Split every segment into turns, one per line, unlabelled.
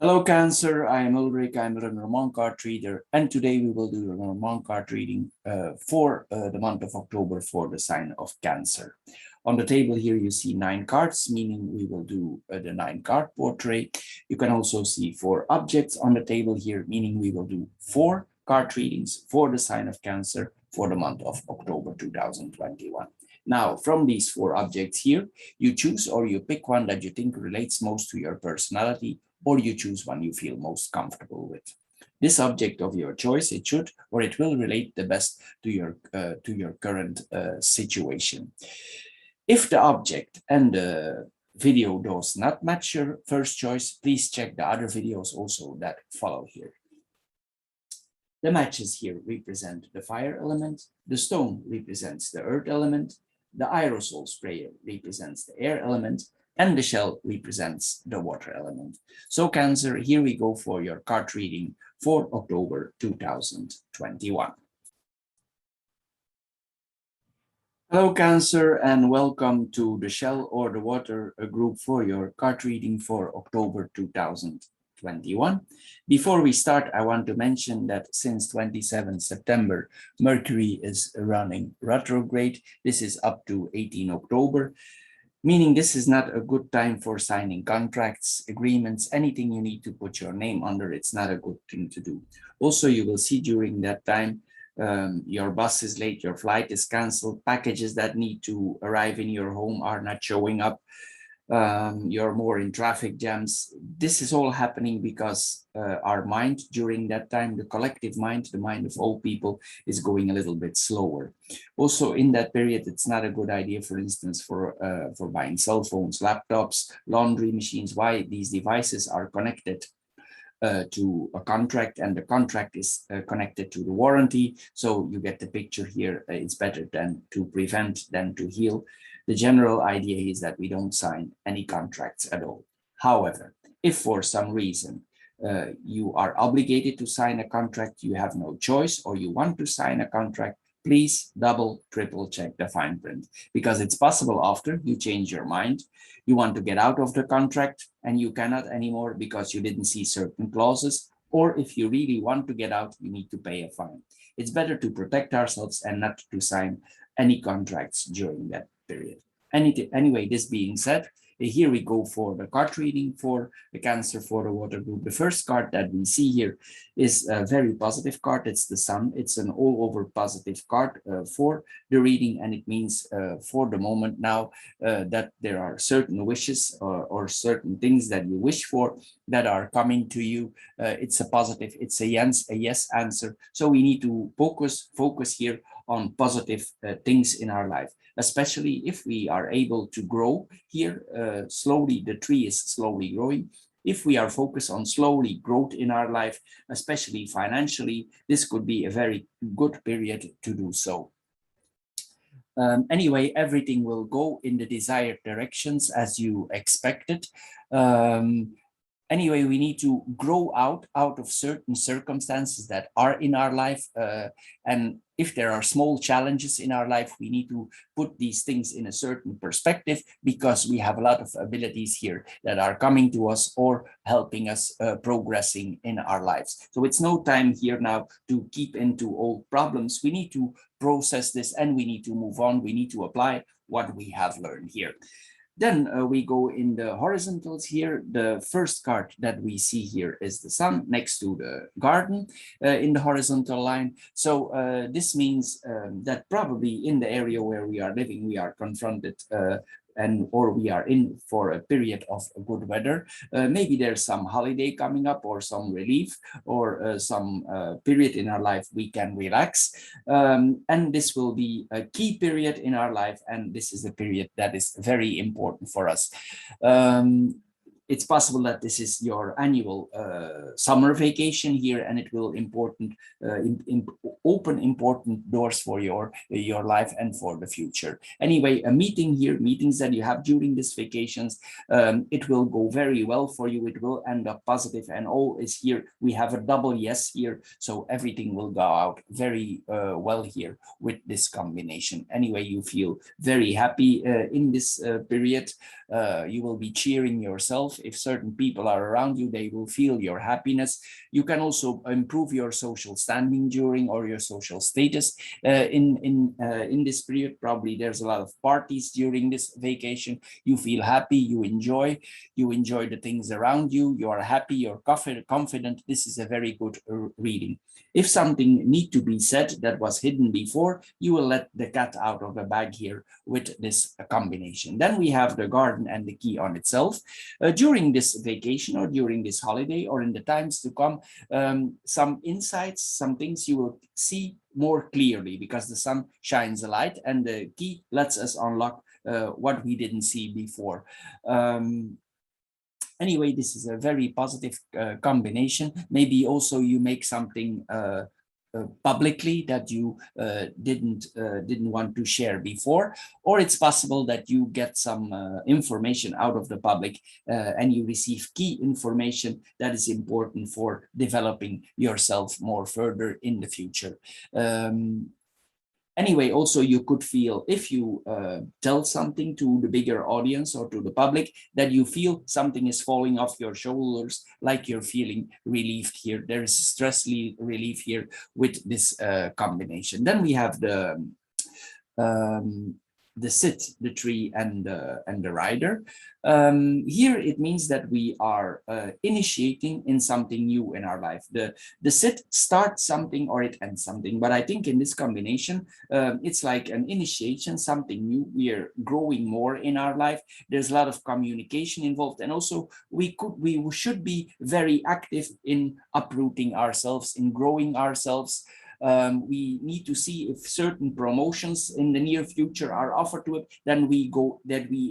Hello, Cancer. I am Ulrich. I'm a Lenormand card reader, and today we will do a Lenormand card reading for the month of October for the sign of Cancer. On the table here, you see 9 cards, meaning we will do the 9-card portrait. You can also see 4 objects on the table here, meaning we will do 4 card readings for the sign of Cancer for the month of October 2021. Now, from these 4 objects here, you choose or you pick one that you think relates most to your personality, or you choose one you feel most comfortable with. This object of your choice, it should or it will relate the best to your current situation. If the object and the video does not match your first choice, please check the other videos also that follow here. The matches here represent the fire element, the stone represents the earth element, the aerosol sprayer represents the air element, and the shell represents the water element. So Cancer, here we go for your card reading for October 2021. Hello, Cancer, and welcome to the Shell or the Water group for your card reading for October 2021. Before we start, I want to mention that since 27 September, Mercury is running retrograde. This is up to 18 October, meaning this is not a good time for signing contracts, agreements, anything you need to put your name under. It's not a good thing to do. Also, you will see during that time, your bus is late, your flight is canceled, packages that need to arrive in your home are not showing up, you're more in traffic jams. This is all happening because our mind during that time, the collective mind, the mind of all people, is going a little bit slower. Also in that period, it's not a good idea, for instance, for buying cell phones, laptops, laundry machines. Why? These devices are connected to a contract, and the contract is connected to the warranty. So you get the picture here. It's better than to prevent than to heal. The general idea is that we don't sign any contracts at all. However, if for some reason you are obligated to sign a contract, you have no choice, or you want to sign a contract, please double, triple check the fine print, because it's possible after you change your mind, you want to get out of the contract and you cannot anymore because you didn't see certain clauses, or if you really want to get out, you need to pay a fine. It's better to protect ourselves and not to sign any contracts during that period. Anyway, this being said, here we go for the card reading for the Cancer for the water group. The first card that we see here is a very positive card. It's the Sun. It's an all over positive card for the reading, and it means for the moment now that there are certain wishes or certain things that you wish for that are coming to you. It's a positive, it's a yes answer. So we need to focus here on positive things in our life, especially if we are able to grow here slowly. The tree is slowly growing. If we are focused on slowly growth in our life, especially financially, this could be a very good period to do so. Anyway, everything will go in the desired directions as you expected. Anyway, we need to grow out of certain circumstances that are in our life. And if there are small challenges in our life, we need to put these things in a certain perspective, because we have a lot of abilities here that are coming to us or helping us progressing in our lives. So it's no time here now to keep into old problems. We need to process this and we need to move on. We need to apply what we have learned here. Then we go in the horizontals here. The first card that we see here is the Sun next to the garden in the horizontal line. So this means that probably in the area where we are living, we are confronted or we are in for a period of good weather. Maybe there's some holiday coming up or some relief or some period in our life we can relax. And this will be a key period in our life. And this is a period that is very important for us. It's possible that this is your annual summer vacation here, and it will open important doors for your life and for the future. Anyway, a meeting here, meetings that you have during these vacations, it will go very well for you. It will end up positive, and all is here. We have a double yes here, so everything will go out very well here with this combination. Anyway, you feel very happy in this period. You will be cheering yourself yourself. If certain people are around you, they will feel your happiness. You can also improve your social standing during, or your social status in this period. Probably there's a lot of parties during this vacation. You feel happy, you enjoy the things around you, you are happy, you're confident. This is a very good reading. If something need to be said that was hidden before, you will let the cat out of the bag here with this combination. Then we have the garden and the key on itself. During this vacation, or during this holiday, or in the times to come, some insights, some things you will see more clearly, because the sun shines a light, and the key lets us unlock what we didn't see before. Anyway, this is a very positive combination. Maybe also you make something publicly that you didn't want to share before, or it's possible that you get some information out of the public and you receive key information that is important for developing yourself more further in the future. Anyway, also you could feel, if you tell something to the bigger audience or to the public, that you feel something is falling off your shoulders, like you're feeling relieved here. There is stress relief here with this combination. Then we have the sit, the tree, and the rider. Here it means that we are initiating in something new in our life. The sit starts something or it ends something, but I think in this combination it's like an initiation, something new. We are growing more in our life. There's a lot of communication involved, and also we should be very active in uprooting ourselves, in growing ourselves. We need to see if certain promotions in the near future are offered to it, then we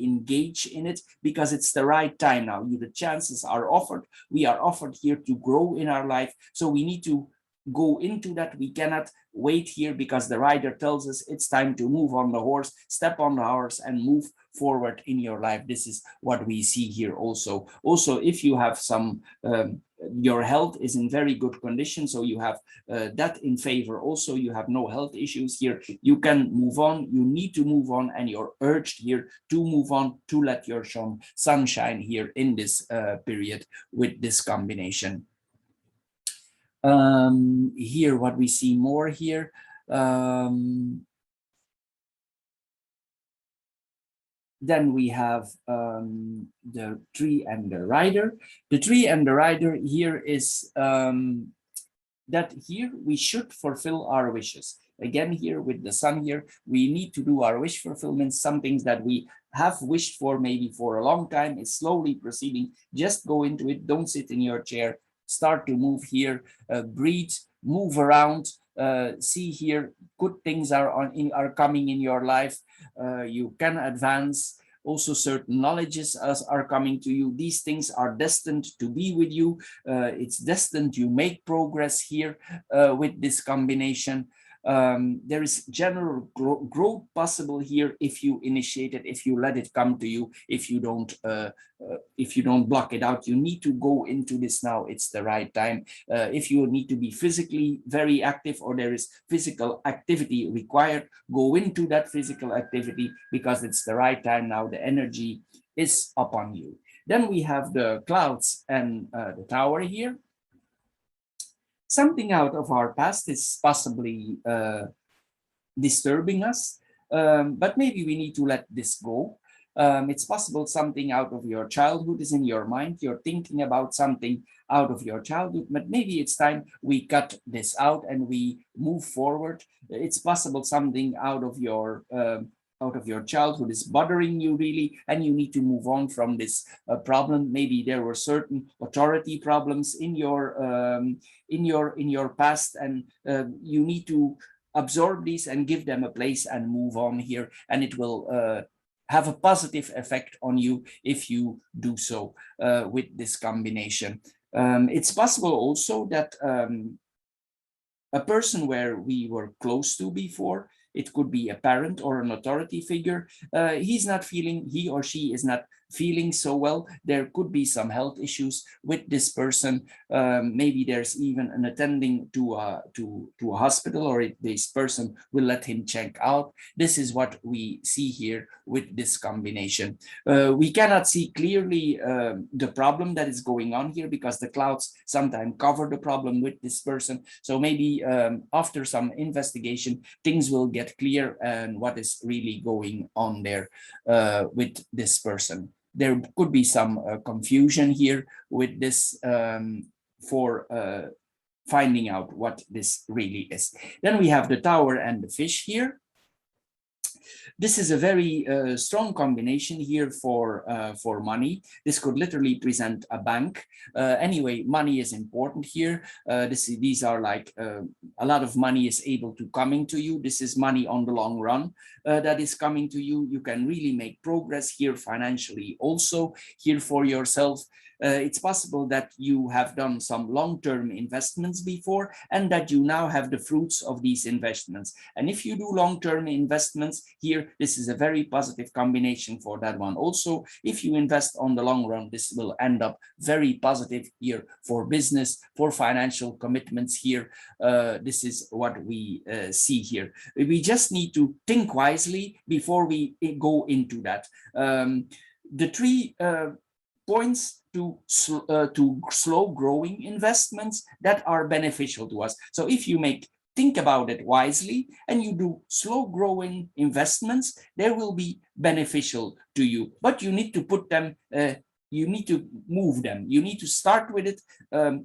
engage in it, because it's the right time now. The chances are offered. We are offered here to grow in our life. So we need to go into that. We cannot wait here because the rider tells us it's time to move on the horse, step on the horse and move forward in your life. This is what we see here also. Also, if you have some your health is in very good condition, so you have that in favor. Also, you have no health issues here. You can move on. You need to move on, and you're urged here to move on, to let your sun shine here in this period with this combination. Here, what we see more here. Then we have the tree and the rider. The tree and the rider here is that here we should fulfill our wishes. Again, here with the sun here, we need to do our wish fulfillment. Some things that we have wished for maybe for a long time is slowly proceeding. Just go into it. Don't sit in your chair. Start to move here, breathe, move around. See here, good things are coming in your life. You can advance. Also, certain knowledges are coming to you. These things are destined to be with you. It's destined you make progress here with this combination. There is general growth possible here if you initiate it, if you let it come to you, if you don't block it out. You need to go into this now. It's the right time. If you need to be physically very active, or there is physical activity required, go into that physical activity, because it's the right time now. The energy is upon you. Then we have the clouds and the tower here. Something out of our past is possibly disturbing us, but maybe we need to let this go. It's possible something out of your childhood is in your mind. You're thinking about something out of your childhood, but maybe it's time we cut this out and we move forward. It's possible something out of your childhood is bothering you really, and you need to move on from this problem. Maybe there were certain authority problems in your past, and you need to absorb these and give them a place and move on here, and it will have a positive effect on you if you do so with this combination. It's possible also that a person where we were close to before, it could be a parent or an authority figure, he or she is not feeling so well. There could be some health issues with this person. Maybe there's even an attending to a hospital, or this person will let him check out. This is what we see here with this combination. We cannot see clearly the problem that is going on here, because the clouds sometimes cover the problem with this person. So maybe after some investigation, things will get clear and what is really going on there with this person. There could be some confusion here with this for finding out what this really is. Then we have the tower and the fish here. This is a very strong combination here for money. This could literally present a bank. Anyway, money is important here. These are like a lot of money is able to coming to you. This is money on the long run that is coming to you. You can really make progress here financially also here for yourself. It's possible that you have done some long-term investments before and that you now have the fruits of these investments. And if you do long-term investments here, this is a very positive combination for that one. Also, if you invest on the long run, this will end up very positive here for business, for financial commitments here. This is what we see here. We just need to think wisely before we go into that. The three points to slow growing investments that are beneficial to us. So if you think about it wisely and you do slow growing investments, they will be beneficial to you, but you need to put them you need to move them. You need to start with it,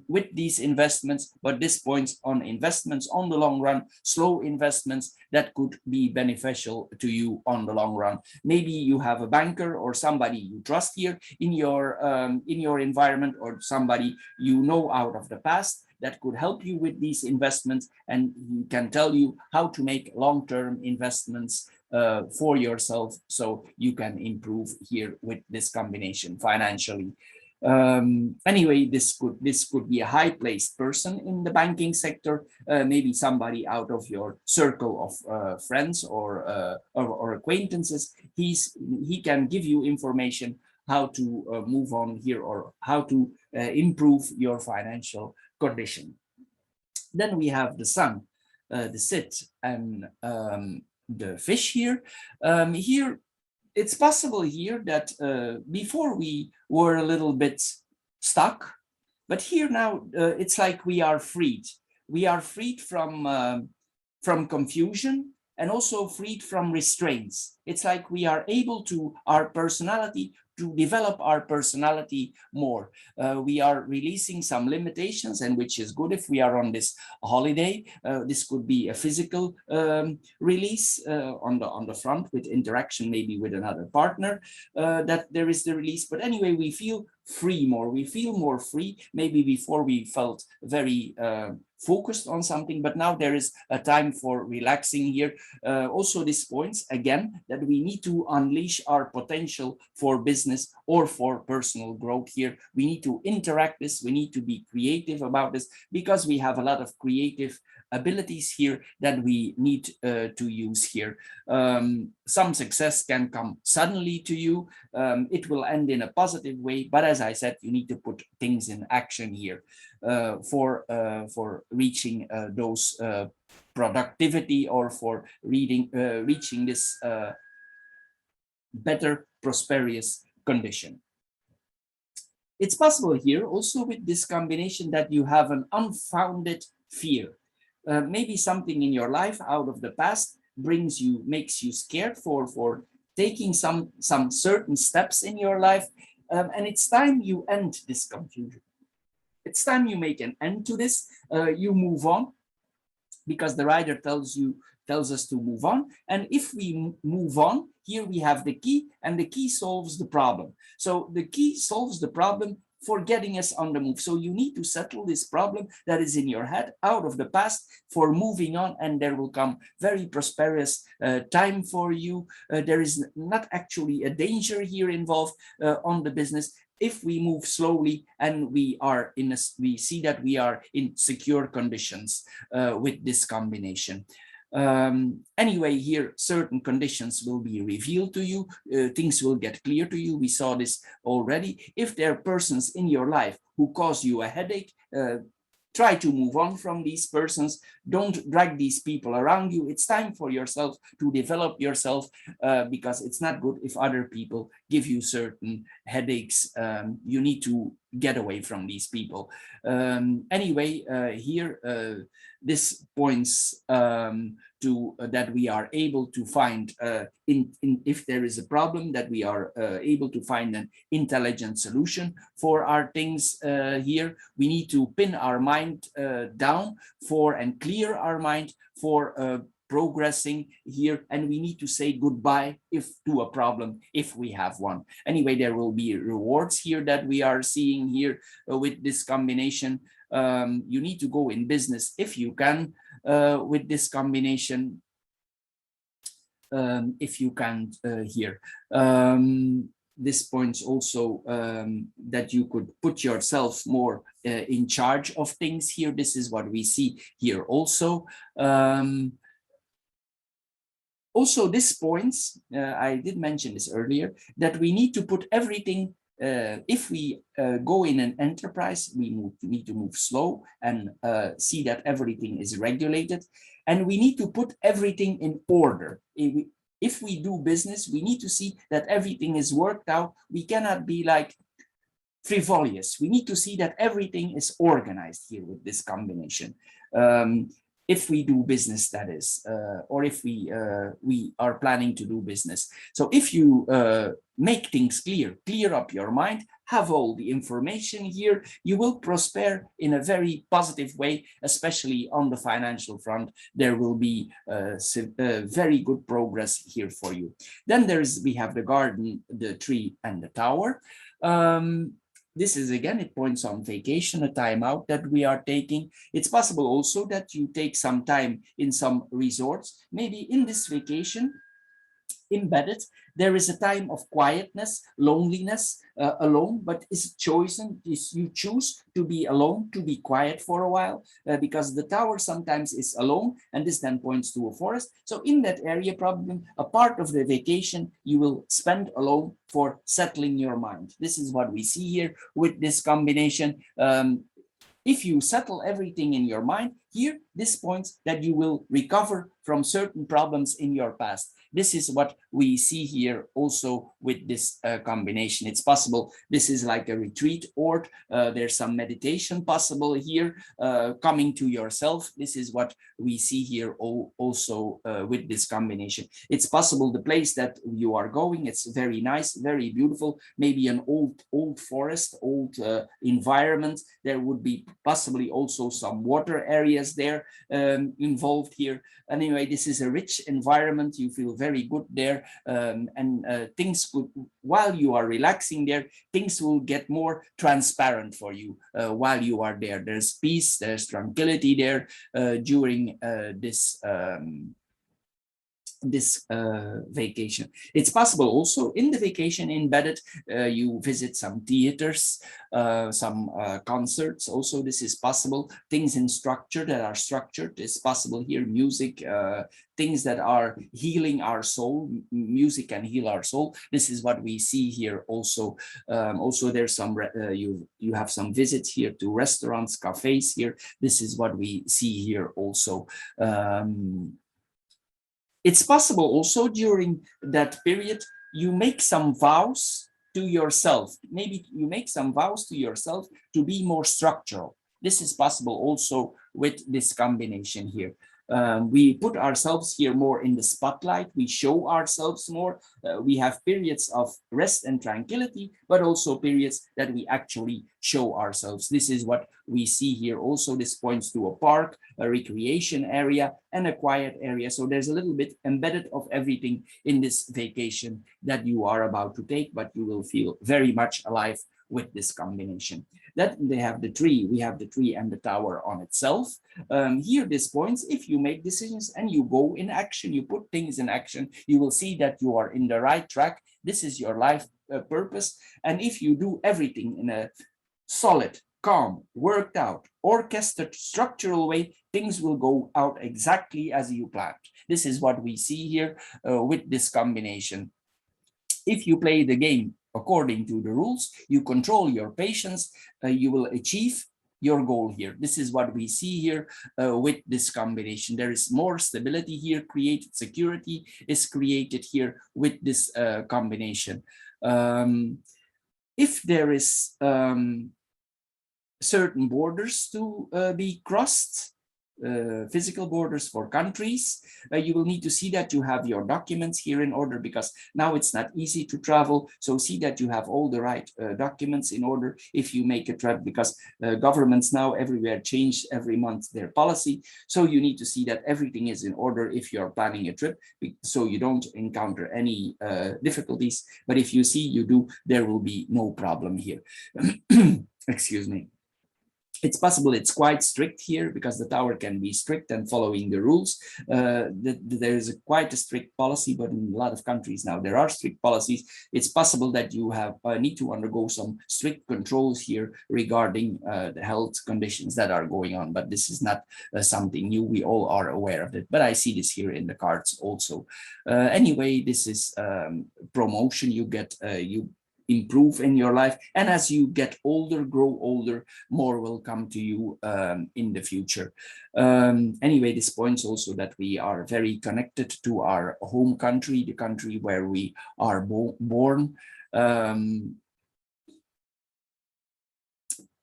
with these investments, but this points on investments on the long run, slow investments that could be beneficial to you on the long run. Maybe you have a banker or somebody you trust here in your environment, or somebody you know out of the past that could help you with these investments, and he can tell you how to make long-term investments for yourself, so you can improve here with this combination financially. Anyway, this could be a high-placed person in the banking sector, maybe somebody out of your circle of friends or acquaintances. He can give you information how to move on here, or how to improve your financial condition. Then we have the sun, the sit, and the fish here. Here, it's possible here that before we were a little bit stuck, but here now it's like we are freed. We are freed from confusion, and also freed from restraints. It's like we are able to develop our personality more. We are releasing some limitations, and which is good if we are on this holiday. This could be a physical release on the front, with interaction maybe with another partner, that there is the release. But anyway, we feel free more. We feel more free. Maybe before we felt very focused on something, but now there is a time for relaxing here. Also, this points again that we need to unleash our potential for business or for personal growth here. We need to interact this. We need to be creative about this, because we have a lot of creative abilities here that we need to use here. Some success can come suddenly to you. It will end in a positive way, but as I said, you need to put things in action here for reaching those productivity, or for reaching this better prosperous condition. It's possible here also with this combination that you have an unfounded fear. Maybe something in your life out of the past makes you scared for taking some certain steps in your life, and it's time you end this confusion. It's time you make an end to this. You move on, because the writer tells us to move on. And if we move on, here we have the key, and the key solves the problem. So the key solves the problem for getting us on the move. So you need to settle this problem that is in your head out of the past for moving on, and there will come very prosperous time for you. There is not actually a danger here involved on the business. If we move slowly and we see that we are in secure conditions with this combination. Anyway, here certain conditions will be revealed to you, things will get clear to you. We saw this already. If there are persons in your life who cause you a headache, try to move on from these persons. Don't drag these people around you. It's time for yourself to develop yourself, because it's not good if other people give you certain headaches. You need to get away from these people. Anyway, here this points to that we are able to find if there is a problem, that we are able to find an intelligent solution for our things here. We need to pin our mind down for and clear our mind for progressing here, and we need to say goodbye if to a problem if we have one. Anyway, there will be rewards here that we are seeing here with this combination. You need to go in business if you can with this combination, if you can here. This points also that you could put yourself more in charge of things here. This is what we see here also. Also, this points, I did mention this earlier, that we need to put everything, if we go in an enterprise, we need to move slow and see that everything is regulated. And we need to put everything in order. If we do business, we need to see that everything is worked out. We cannot be like frivolous. We need to see that everything is organized here with this combination. If we do business, that is, or if we are planning to do business. So if you make things clear up your mind, have all the information here, you will prosper in a very positive way, especially on the financial front. There will be very good progress here for you. Then we have the garden, the tree, and the tower. This is, again, it points on vacation, a time out that we are taking. It's possible also that you take some time in some resorts. Maybe in this vacation, embedded, there is a time of quietness, loneliness, alone, but is chosen, is you choose to be alone, to be quiet for a while, because the tower sometimes is alone, and this then points to a forest. So in that area, probably a part of the vacation you will spend alone for settling your mind. This is what we see here with this combination. If you settle everything in your mind here, this points that you will recover from certain problems in your past. This is what we see here also with this combination. It's possible this is like a retreat, or there's some meditation possible here, coming to yourself. This is what we see here also with this combination. It's possible the place that you are going, it's very nice, very beautiful, maybe an old forest, old environment. There would be possibly also some water areas there involved here. Anyway, this is a rich environment. You feel very good there, and things could, while you are relaxing there, things will get more transparent for you while you are there. There's peace, there's tranquility there during this vacation. It's possible also in the vacation embedded, you visit some theaters, some concerts. Also, this is possible. Things in structure that are structured is possible here. Music, things that are healing our soul. Music can heal our soul. This is what we see here also. Also, there's some you have some visits here to restaurants, cafes here. This is what we see here also. It's possible also during that period, you make some vows to yourself. Maybe you make some vows to yourself to be more structural. This is possible also with this combination here. We put ourselves here more in the spotlight. We show ourselves more. We have periods of rest and tranquility, but also periods that we actually show ourselves. This is what we see here also. This points to a park, a recreation area, and a quiet area. So there's a little bit embedded of everything in this vacation that you are about to take, but you will feel very much alive with this combination. That they have the tree, we have the tree and the tower on itself. Here, this points, if you make decisions and you go in action, you put things in action, you will see that you are in the right track. This is your life purpose. And if you do everything in a solid, calm, worked out, orchestrated, structural way, things will go out exactly as you planned. This is what we see here with this combination. If you play the game according to the rules, you control your patience, you will achieve your goal here. This is what we see here with this combination. There is more stability here created, security is created here with this combination. If there is certain borders to be crossed, physical borders for countries, you will need to see that you have your documents here in order, because now it's not easy to travel. So see that you have all the right documents in order if you make a trip, because governments now everywhere change every month their policy. So you need to see that everything is in order if you're planning a trip, so you don't encounter any difficulties. But if you see you do, there will be no problem here. Excuse me. It's possible it's quite strict here, because the tower can be strict and following the rules. There is quite a strict policy, but in a lot of countries now there are strict policies. It's possible that you have need to undergo some strict controls here regarding the health conditions that are going on. But this is not something new. We all are aware of it. But I see this here in the cards also. Anyway, this is promotion. You get you improve in your life, and as you get older, grow older, more will come to you in the future. Anyway, this points also that we are very connected to our home country, the country where we are born.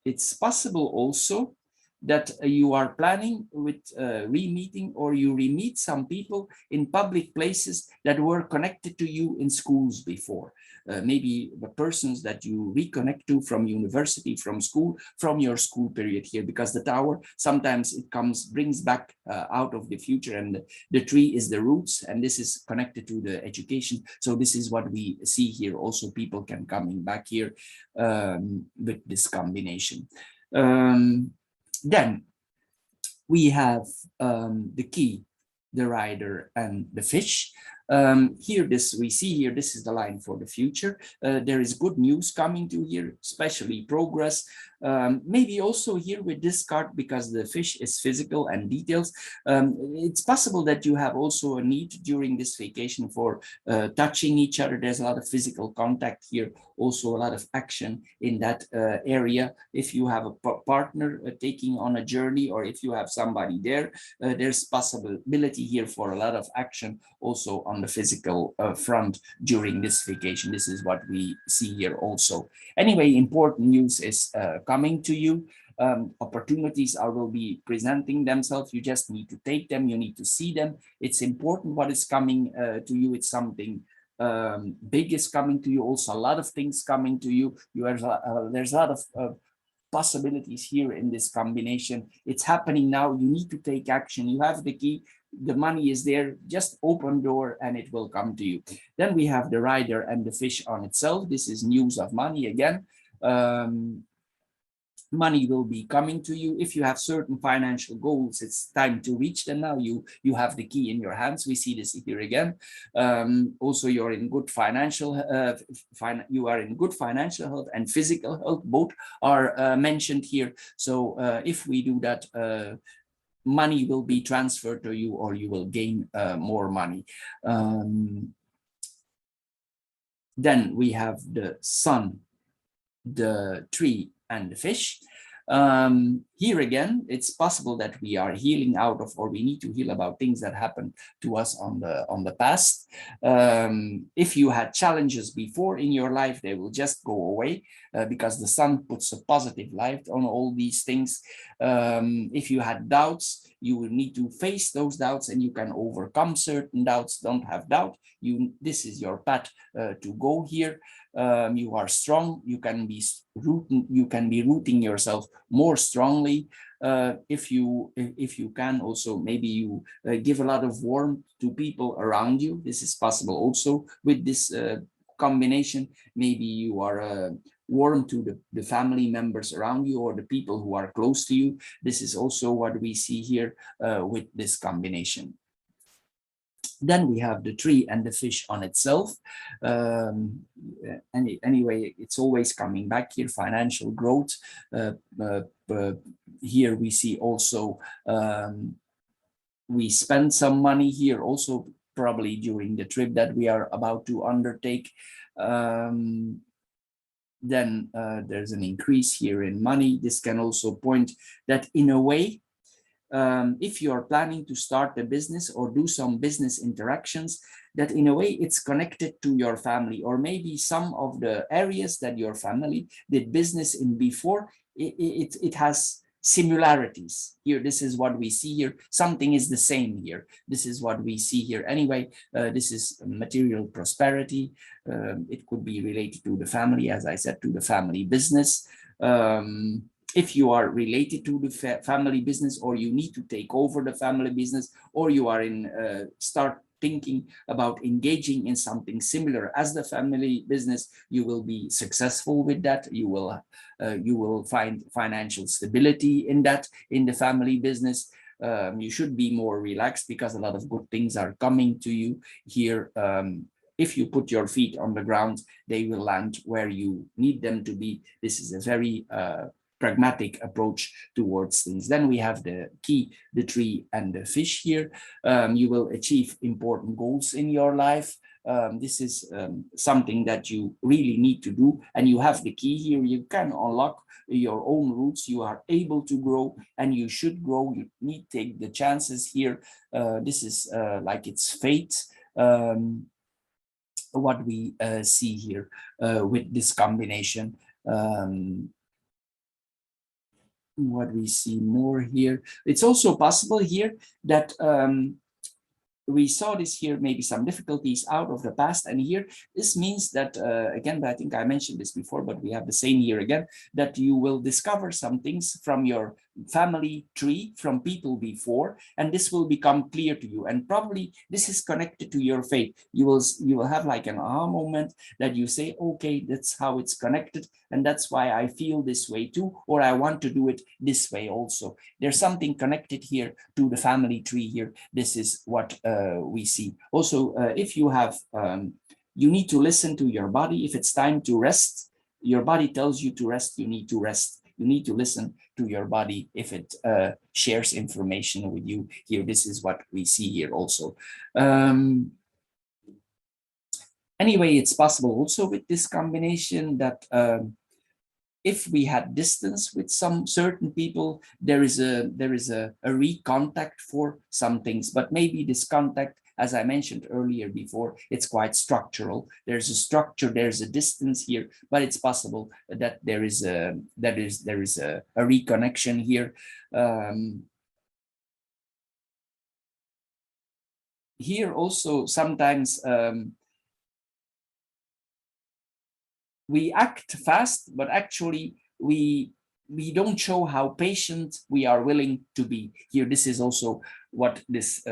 It's possible also that you are planning with re-meeting, or you re-meet some people in public places that were connected to you in schools before. Maybe the persons that you reconnect to from university, from school, from your school period here, because the tower sometimes it brings back out of the future, and the tree is the roots, and this is connected to the education. So this is what we see here. Also, people can coming back here with this combination. Then we have the key, the rider, and the fish. Here, we see here, this is the line for the future. There is good news coming to here, especially progress. Maybe also here with this card, because the fish is physical and details. It's possible that you have also a need during this vacation for touching each other. There's a lot of physical contact here, also a lot of action in that area. If you have a partner taking on a journey, or if you have somebody there, there's possibility here for a lot of action also on the physical front during this vacation. This is what we see here also. Anyway, important news is coming to you. Opportunities will be presenting themselves. You just need to take them. You need to see them. It's important what is coming to you. It's something big is coming to you. Also, a lot of things coming to you. There's a lot of possibilities here in this combination. It's happening now. You need to take action. You have the key. The money is there. Just open door and it will come to you. Then we have the rider and the fish on itself. This is news of money again. Money will be coming to you. If you have certain financial goals, it's time to reach them now. You have the key in your hands. We see this here again. Also, you're in good financial you are in good financial health and physical health. Both are mentioned here. So if we do that, money will be transferred to you, or you will gain more money. Then we have the sun, the tree, and the fish. Here again, it's possible that we are healing out of, or we need to heal about things that happened to us on the past. If you had challenges before in your life, they will just go away because the sun puts a positive light on all these things. If you had doubts, you will need to face those doubts, and you can overcome certain doubts. Don't have doubt. This is your path to go here. You are strong. You can be rooting yourself more strongly. If you can also, maybe you give a lot of warmth to people around you. This is possible also with this combination. Maybe you are warm to the family members around you, or the people who are close to you. This is also what we see here with this combination. Then we have the tree and the fish on itself. Anyway, it's always coming back here, financial growth. Uh, uh, uh, Here we see also we spend some money here also, probably during the trip that we are about to undertake. Then there's an increase here in money. This can also point that in a way, if you are planning to start a business or do some business interactions, that in a way it's connected to your family, or maybe some of the areas that your family did business in before, it has similarities here. This is what we see here. Something is the same here. This is what we see here. Anyway, this is material prosperity. It could be related to the family, as I said, to the family business. If you are related to the family business, or you need to take over the family business, or you are in start thinking about engaging in something similar as the family business, you will be successful with that. You will find financial stability in that, in the family business. You should be more relaxed because a lot of good things are coming to you here. If you put your feet on the ground, they will land where you need them to be. This is a very pragmatic approach towards things. Then we have the key, the tree and the fish here. You will achieve important goals in your life. This is something that you really need to do, and you have the key here. You can unlock your own roots. You are able to grow, and you should grow. You need to take the chances here. This is like it's fate. What we see here with this combination. What we see more here, it's also possible here that we saw this here, maybe some difficulties out of the past, and here this means that again, but I think I mentioned this before, but we have the same here again, that you will discover some things from your family tree, from people before, and this will become clear to you, and probably this is connected to your faith. You will have like an aha moment that you say, okay, that's how it's connected, and that's why I feel this way too, or I want to do it this way also. There's something connected here to the family tree here. This is what we see. Also, if you have, you need to listen to your body. If it's time to rest, your body tells you to rest, you need to rest. You need to listen to your body if it shares information with you here. This is what we see here also. Anyway, it's possible also with this combination that if we had distance with some certain people, there is a recontact for some things, but maybe this contact, as I mentioned earlier before, it's quite structural. There's a structure, there's a distance here, but it's possible that there is a reconnection here. Here also sometimes we act fast, but actually we don't show how patient we are willing to be here. This is also what this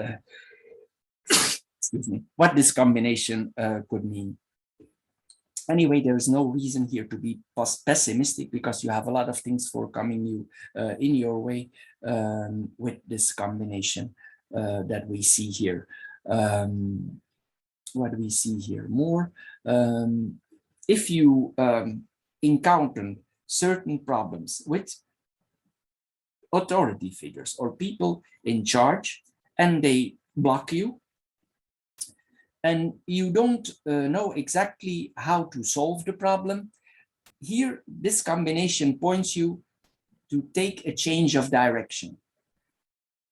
excuse me, what this combination could mean. Anyway, there's no reason here to be pessimistic, because you have a lot of things for coming you in your way with this combination that we see here. What do we see here more? If you encounter certain problems with authority figures or people in charge, and they block you, and you don't know exactly how to solve the problem, here this combination points you to take a change of direction.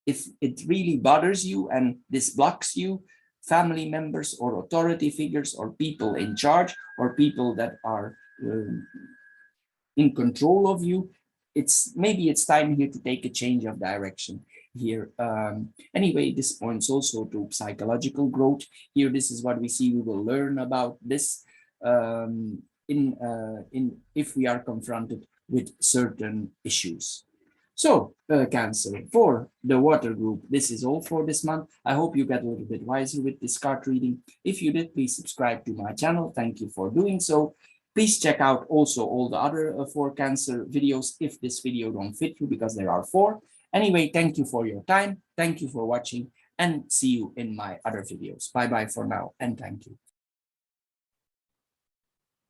If it really bothers you and this blocks you, family members or authority figures or people in charge or people that are in control of you, maybe it's time here to take a change of direction here. Anyway, this points also to psychological growth. Here, this is what we see. We will learn about this if we are confronted with certain issues. So, Cancer, for the water group, this is all for this month. I hope you get a little bit wiser with this card reading. If you did, please subscribe to my channel. Thank you for doing so. Please check out also all the other 4 Cancer videos if this video don't fit you, because there are 4. Anyway, thank you for your time. Thank you for watching. and see you in my other videos. Bye-bye for now, and thank you.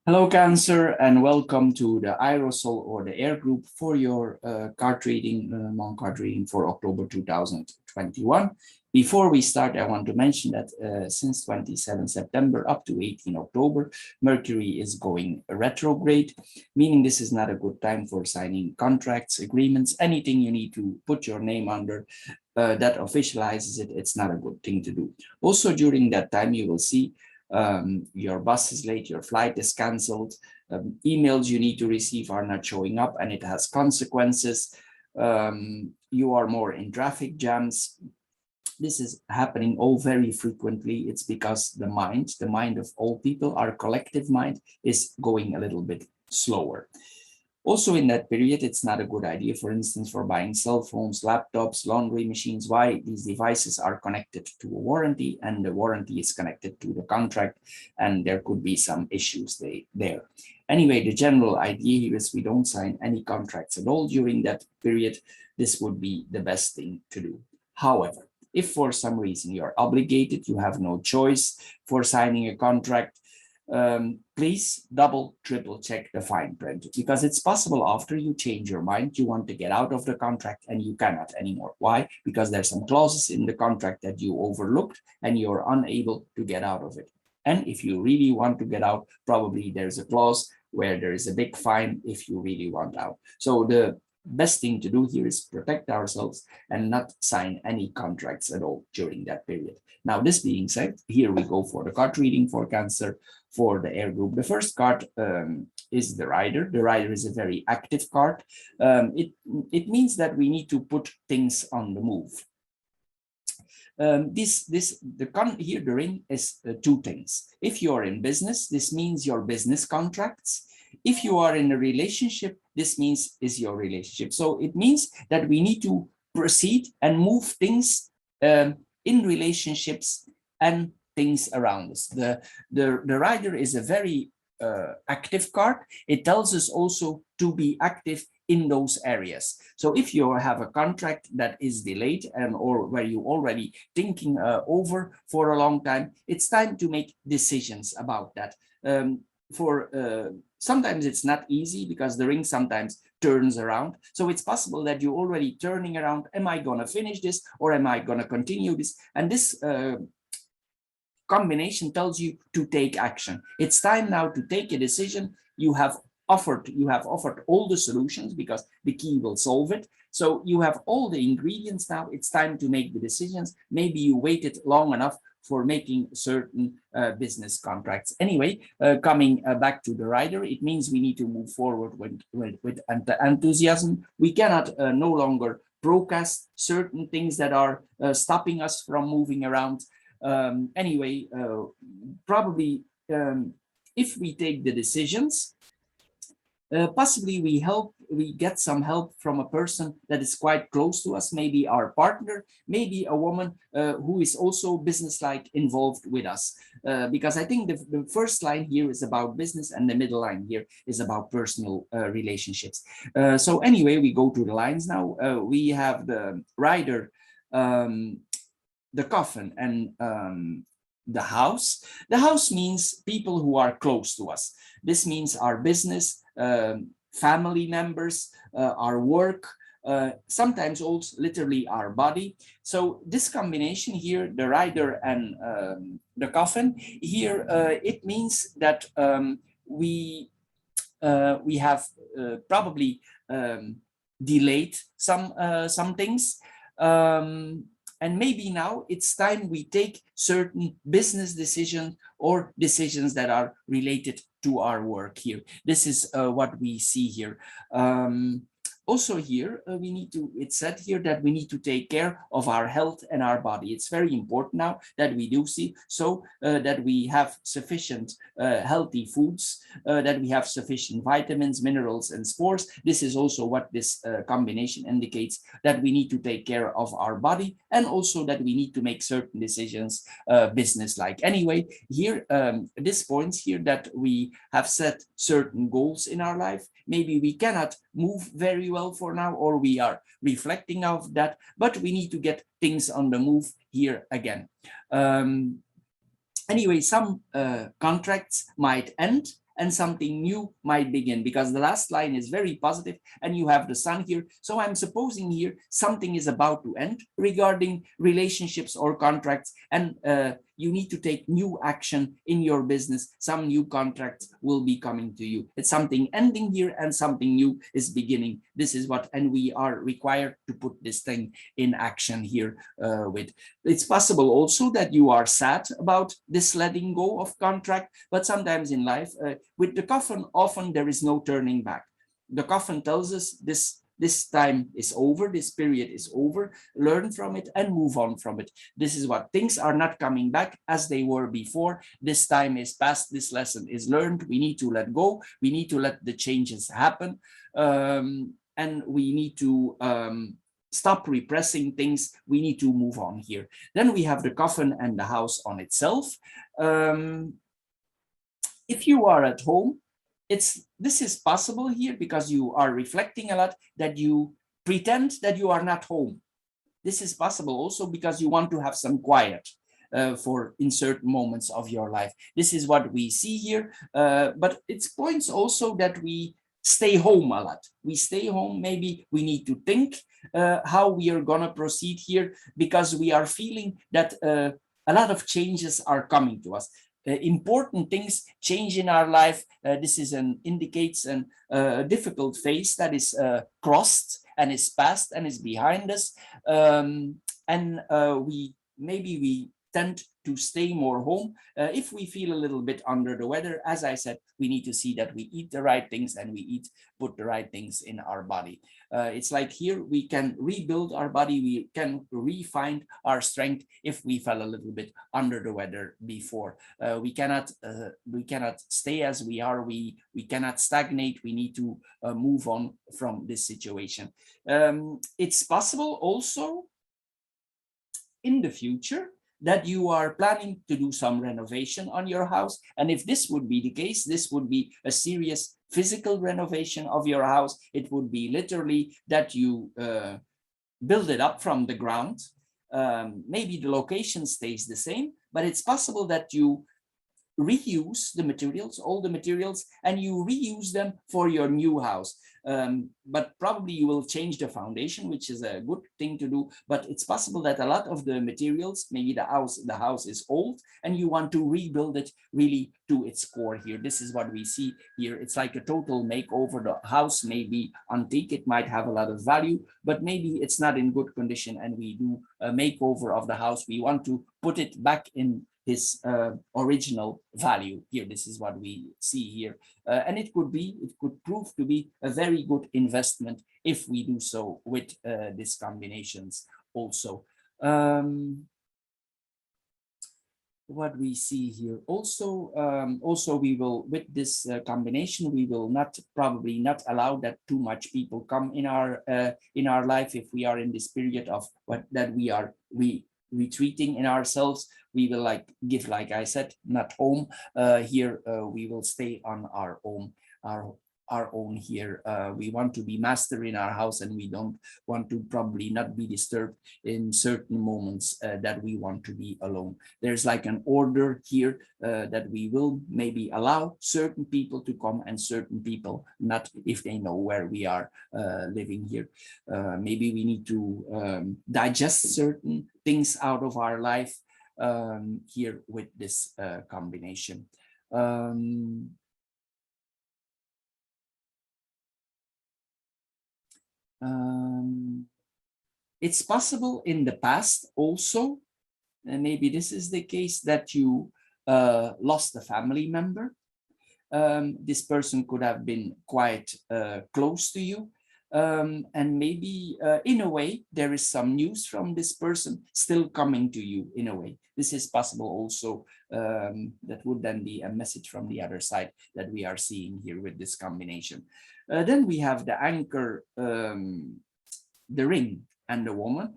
Hello, Cancer, and welcome to the Aerosol or the Air Group for your card reading, Lenormand card reading for October 2021. Before we start, I want to mention that since 27 September up to 18 October, Mercury is going retrograde, meaning this is not a good time for signing contracts, agreements, anything you need to put your name under that officializes it. It's not a good thing to do. Also, during that time, you will see your bus is late, your flight is cancelled, emails you need to receive are not showing up, and it has consequences. You are more in traffic jams. This is happening all very frequently. It's because the mind of all people, our collective mind, is going a little bit slower. Also in that period, it's not a good idea, for instance, for buying cell phones, laptops, laundry machines. Why? These devices are connected to a warranty, and the warranty is connected to the contract, and there could be some issues there. Anyway, the general idea here is we don't sign any contracts at all during that period. This would be the best thing to do. However, if for some reason you're obligated, you have no choice for signing a contract, please double, triple check the fine print, because it's possible after you change your mind, you want to get out of the contract and you cannot anymore. Why? Because there's some clauses in the contract that you overlooked and you're unable to get out of it. And if you really want to get out, probably there's a clause where there is a big fine if you really want out. So the best thing to do here is protect ourselves and not sign any contracts at all during that period. Now, this being said, here we go for the card reading for Cancer for the Air Group. The first card is the Rider. The Rider is a very active card. It means that we need to put things on the move. Here the ring is two things. If you are in business, this means your business contracts. If you are in a relationship, this means is your relationship. So it means that we need to proceed and move things in relationships and things around us. The Rider is a very active card. It tells us also to be active in those areas. So if you have a contract that is delayed and or where you already thinking over for a long time, it's time to make decisions about that. Sometimes it's not easy because the ring sometimes turns around. So it's possible that you're already turning around. Am I going to finish this or am I going to continue this? And this combination tells you to take action. It's time now to take a decision. You have offered all the solutions because the key will solve it. So you have all the ingredients now. It's time to make the decisions. Maybe you waited long enough for making certain business contracts. Anyway, coming back to the Rider, it means we need to move forward with enthusiasm. We cannot no longer procrast certain things that are stopping us from moving around. Anyway, probably if we take the decisions, possibly we get some help from a person that is quite close to us, maybe our partner, maybe a woman who is also business-like involved with us. Because I think the first line here is about business and the middle line here is about personal relationships. So anyway, we go to the lines now. We have the Rider, the Coffin, and the House. The House means people who are close to us. This means our business, family members, our work, sometimes also literally our body. So this combination here, the Rider and the Coffin, here it means that we have probably delayed some things. And maybe now it's time we take certain business decisions or decisions that are related to our work here. This is what we see here. Also here, it's said here that we need to take care of our health and our body. It's very important now that we do see so that we have sufficient healthy foods, that we have sufficient vitamins, minerals, and spores. This is also what this combination indicates, that we need to take care of our body and also that we need to make certain decisions business-like. Anyway, here, this points here that we have set certain goals in our life. Maybe we cannot move very well well for now, or we are reflecting of that, but we need to get things on the move here again. Anyway, some contracts might end and something new might begin, because the last line is very positive and you have the sun here. So I'm supposing here something is about to end regarding relationships or contracts, and you need to take new action in your business. Some new contracts will be coming to you. It's something ending here and something new is beginning. This is what, and we are required to put this thing in action here with. It's possible also that you are sad about this letting go of contract, but sometimes in life, with the coffin, often there is no turning back. The coffin tells us this time is over, this period is over, learn from it and move on from it. This is what, things are not coming back as they were before. This time is past, this lesson is learned. We need to let go, we need to let the changes happen, and we need to stop repressing things. We need to move on here. Then we have the coffin and the house on itself. If you are at home, this is possible here because you are reflecting a lot, that you pretend that you are not home. This is possible also because you want to have some quiet for in certain moments of your life. This is what we see here, but it points also that we stay home a lot. We stay home, maybe we need to think how we are gonna proceed here, because we are feeling that a lot of changes are coming to us. Important things change in our life. This is indicates a difficult phase that is crossed and is past and is behind us, and we tend to stay more home. If we feel a little bit under the weather, as I said, we need to see that we eat the right things and we put the right things in our body. It's like here we can rebuild our body, we can refine our strength if we fell a little bit under the weather before. We cannot stay as we are. We cannot stagnate. We need to move on from this situation. It's possible also in the future that you are planning to do some renovation on your house. And if this would be the case, this would be a serious physical renovation of your house. It would be literally that you build it up from the ground. Maybe the location stays the same, but it's possible that you reuse the materials, all the materials, and you reuse them for your new house. But probably you will change the foundation, which is a good thing to do. But it's possible that a lot of the materials, maybe the house is old and you want to rebuild it really to its core here. This is what we see here. It's like a total makeover. The house may be antique, it might have a lot of value, but maybe it's not in good condition, and we do a makeover of the house. We want to put it back in his original value here. This is what we see here, and it could prove to be a very good investment if we do so with these combinations also. What we see here also, we will, with this combination, we will probably not allow that too much people come in our life. If we are in this period of that we are retreating in ourselves, we will give, like I said, not home here. We will stay on our own here. We want to be master in our house, and we don't want to probably not be disturbed in certain moments that we want to be alone. There's like an order here that we will maybe allow certain people to come and certain people not, if they know where we are living here. Maybe we need to digest certain things out of our life here with this combination. It's possible in the past also, and maybe this is the case, that you lost a family member. This person could have been quite close to you. And maybe in a way, there is some news from this person still coming to you in a way. This is possible also. That would then be a message from the other side that we are seeing here with this combination. Then we have the anchor, the ring, and the woman.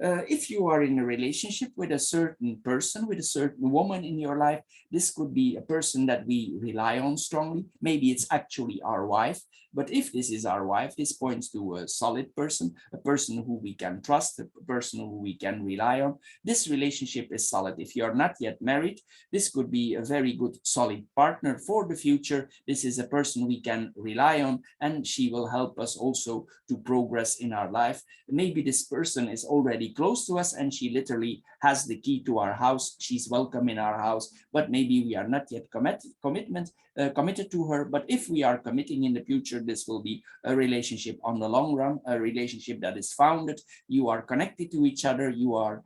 If you are in a relationship with a certain person, with a certain woman in your life, this could be a person that we rely on strongly. Maybe it's actually our wife, but if this is our wife, this points to a solid person, a person who we can trust, a person who we can rely on. This relationship is solid. If you are not yet married, this could be a very good, solid partner for the future. This is a person we can rely on, and she will help us also to progress in our life. Maybe this person is already close to us and she literally has the key to our house. She's welcome in our house, but maybe we are not yet committed to her. But if we are committing in the future, this will be a relationship on the long run, a relationship that is founded. You are connected to each other. You are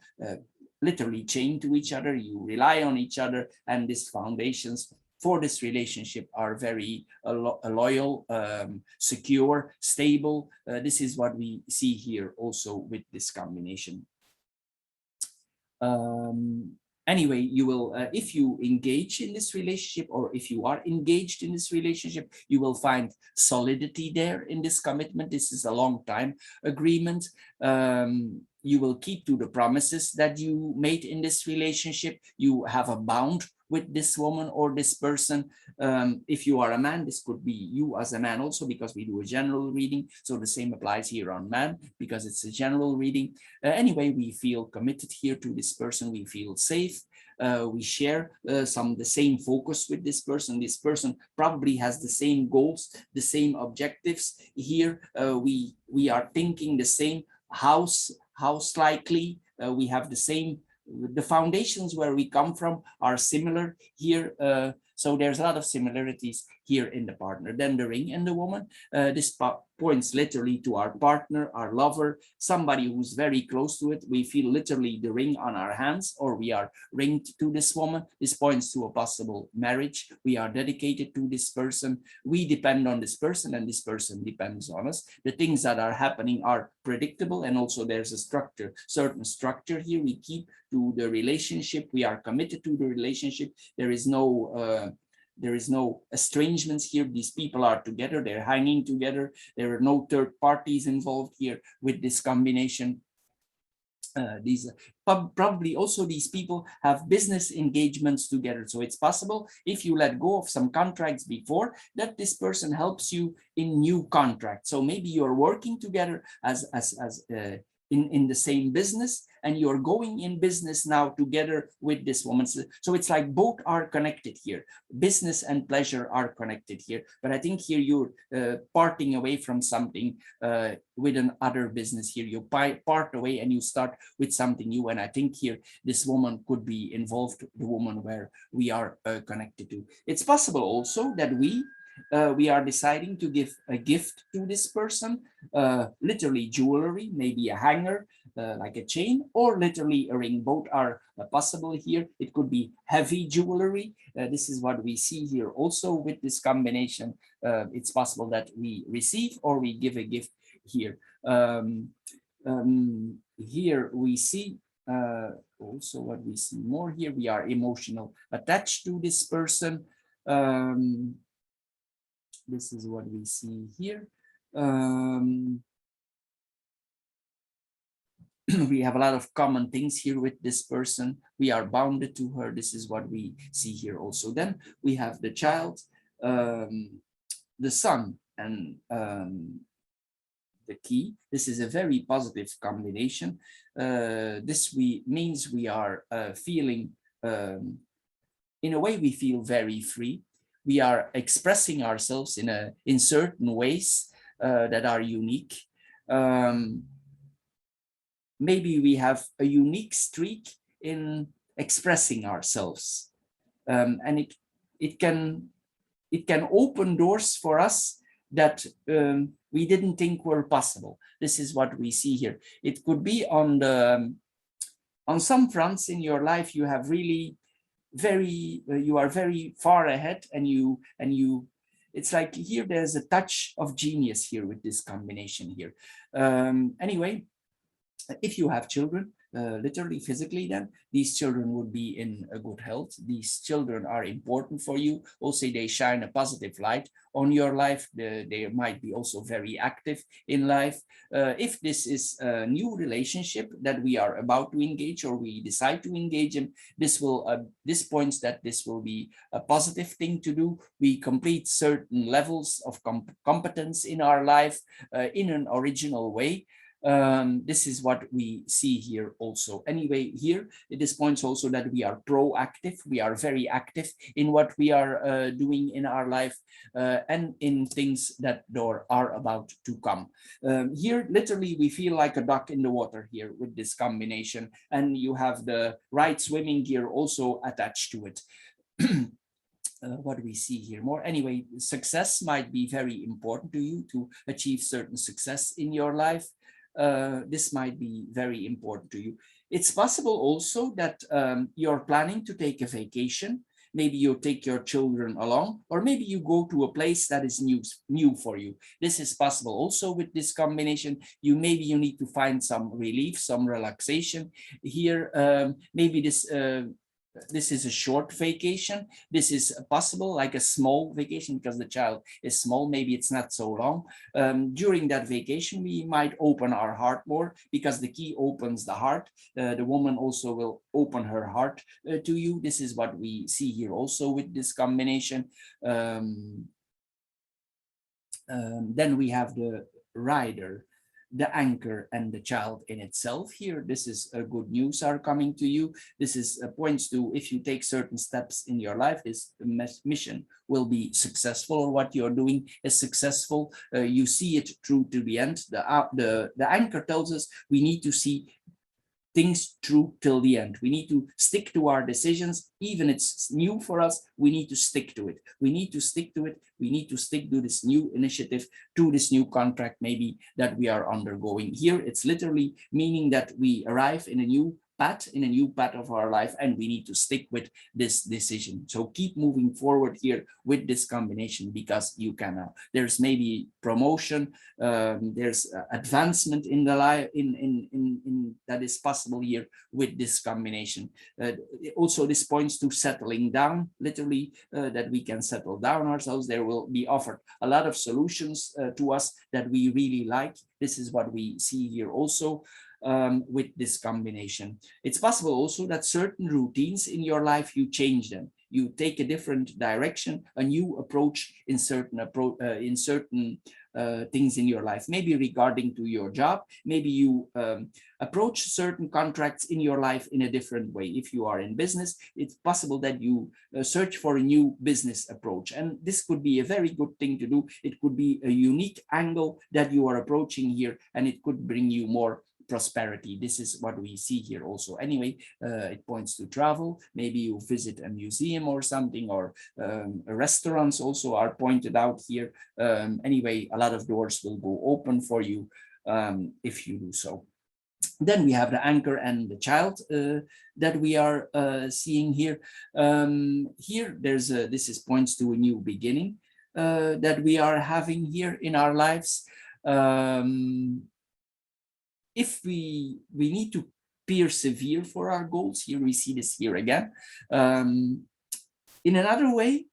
literally chained to each other. You rely on each other, and these foundations for this relationship are very loyal, secure, stable. This is what we see here also with this combination. Anyway, you will, if you engage in this relationship, or if you are engaged in this relationship, you will find solidity there in this commitment. This is a long time agreement. You will keep to the promises that you made in this relationship. You have a bond with this woman or this person. If you are a man, this could be you as a man also, because we do a general reading. So the same applies here on man, because it's a general reading. Anyway, we feel committed here to this person. We feel safe. We share the same focus with this person. This person probably has the same goals, the same objectives. Here we are thinking the same. House likely, we have the same, the foundations where we come from are similar here. So there's a lot of similarities here in the partner. Then the ring and the woman, this points literally to our partner, our lover, somebody who's very close to it. We feel literally the ring on our hands, or we are ringed to this woman. This points to a possible marriage. We are dedicated to this person. We depend on this person, and this person depends on us. The things that are happening are predictable, and also there's a structure, certain structure here. We keep to the relationship. We are committed to the relationship. There is no estrangements here. These people are together, they're hanging together. There are no third parties involved here with this combination. These probably also these people have business engagements together. So it's possible, if you let go of some contracts before, that this person helps you in new contracts. So maybe you're working together as in the same business, and you're going in business now together with this woman. So it's like both are connected here. Business and pleasure are connected here. But I think here you're parting away from something with another business here. You part away and you start with something new. And I think here this woman could be involved, the woman where we are connected to. It's possible also that we are deciding to give a gift to this person, literally jewelry, maybe a hanger, like a chain, or literally a ring. Both are possible here. It could be heavy jewelry. This is what we see here also with this combination. It's possible that we receive or we give a gift here. Here we see also what we see more here. We are emotional attached to this person. This is what we see here. We have a lot of common things here with this person. We are bounded to her. This is what we see here also. Then we have the child, the son, and the key. This is a very positive combination. This means we are feeling, in a way, we feel very free. We are expressing ourselves in certain ways that are unique. Maybe we have a unique streak in expressing ourselves, and it can open doors for us that we didn't think were possible. This is what we see here. It could be on some fronts in your life. You have really you are very far ahead, and you it's like here there's a touch of genius here with this combination here. Anyway, if you have children, literally physically, then these children would be in a good health. These children are important for you. Also, they shine a positive light on your life. They might be also very active in life. If this is a new relationship that we are about to engage or we decide to engage in, this points that this will be a positive thing to do. We complete certain levels of competence in our life in an original way. This is what we see here also. Anyway, here this points also that we are proactive. We are very active in what we are doing in our life and in things that are about to come. Here, literally, we feel like a duck in the water here with this combination, and you have the right swimming gear also attached to it. What do we see here more? Anyway, success might be very important to you to achieve certain success in your life. This might be very important to you. It's possible also that you're planning to take a vacation. Maybe you take your children along, or maybe you go to a place that is new for you. This is possible also with this combination. Maybe you need to find some relief, some relaxation here. Maybe this is a short vacation. This is possible, like a small vacation, because the child is small. Maybe it's not so long. During that vacation, we might open our heart more, because the key opens the heart. The woman also will open her heart to you. This is what we see here also with this combination. Then we have the rider, the anchor, and the child in itself here. This is good news are coming to you. This is points to, if you take certain steps in your life, this mission will be successful, or what you're doing is successful. You see it through to the end. The anchor tells us we need to see things through till the end. We need to stick to our decisions, even it's new for us. We need to stick to it. We need to stick to it. We need to stick to this new initiative, to this new contract maybe that we are undergoing. Here, it's literally meaning that we arrive in a new path of our life, and we need to stick with this decision. So keep moving forward here with this combination, because you can. There's maybe promotion, there's advancement in the life in that is possible here with this combination. Also, this points to settling down, literally, that we can settle down ourselves. There will be offered a lot of solutions to us that we really like. This is what we see here also. With this combination, it's possible also that certain routines in your life, you change them. You take a different direction, a new approach in certain things in your life. Maybe regarding to your job, maybe you approach certain contracts in your life in a different way. If you are in business, it's possible that you search for a new business approach, and this could be a very good thing to do. It could be a unique angle that you are approaching here, and it could bring you more prosperity. This is what we see here also. Anyway, it points to travel. Maybe you visit a museum or something, or restaurants also are pointed out here. Anyway, a lot of doors will go open for you if you do so. Then we have the anchor and the child that we are seeing here. Here, this points to a new beginning that we are having here in our lives. If we need to persevere for our goals, here we see this here again. In another way,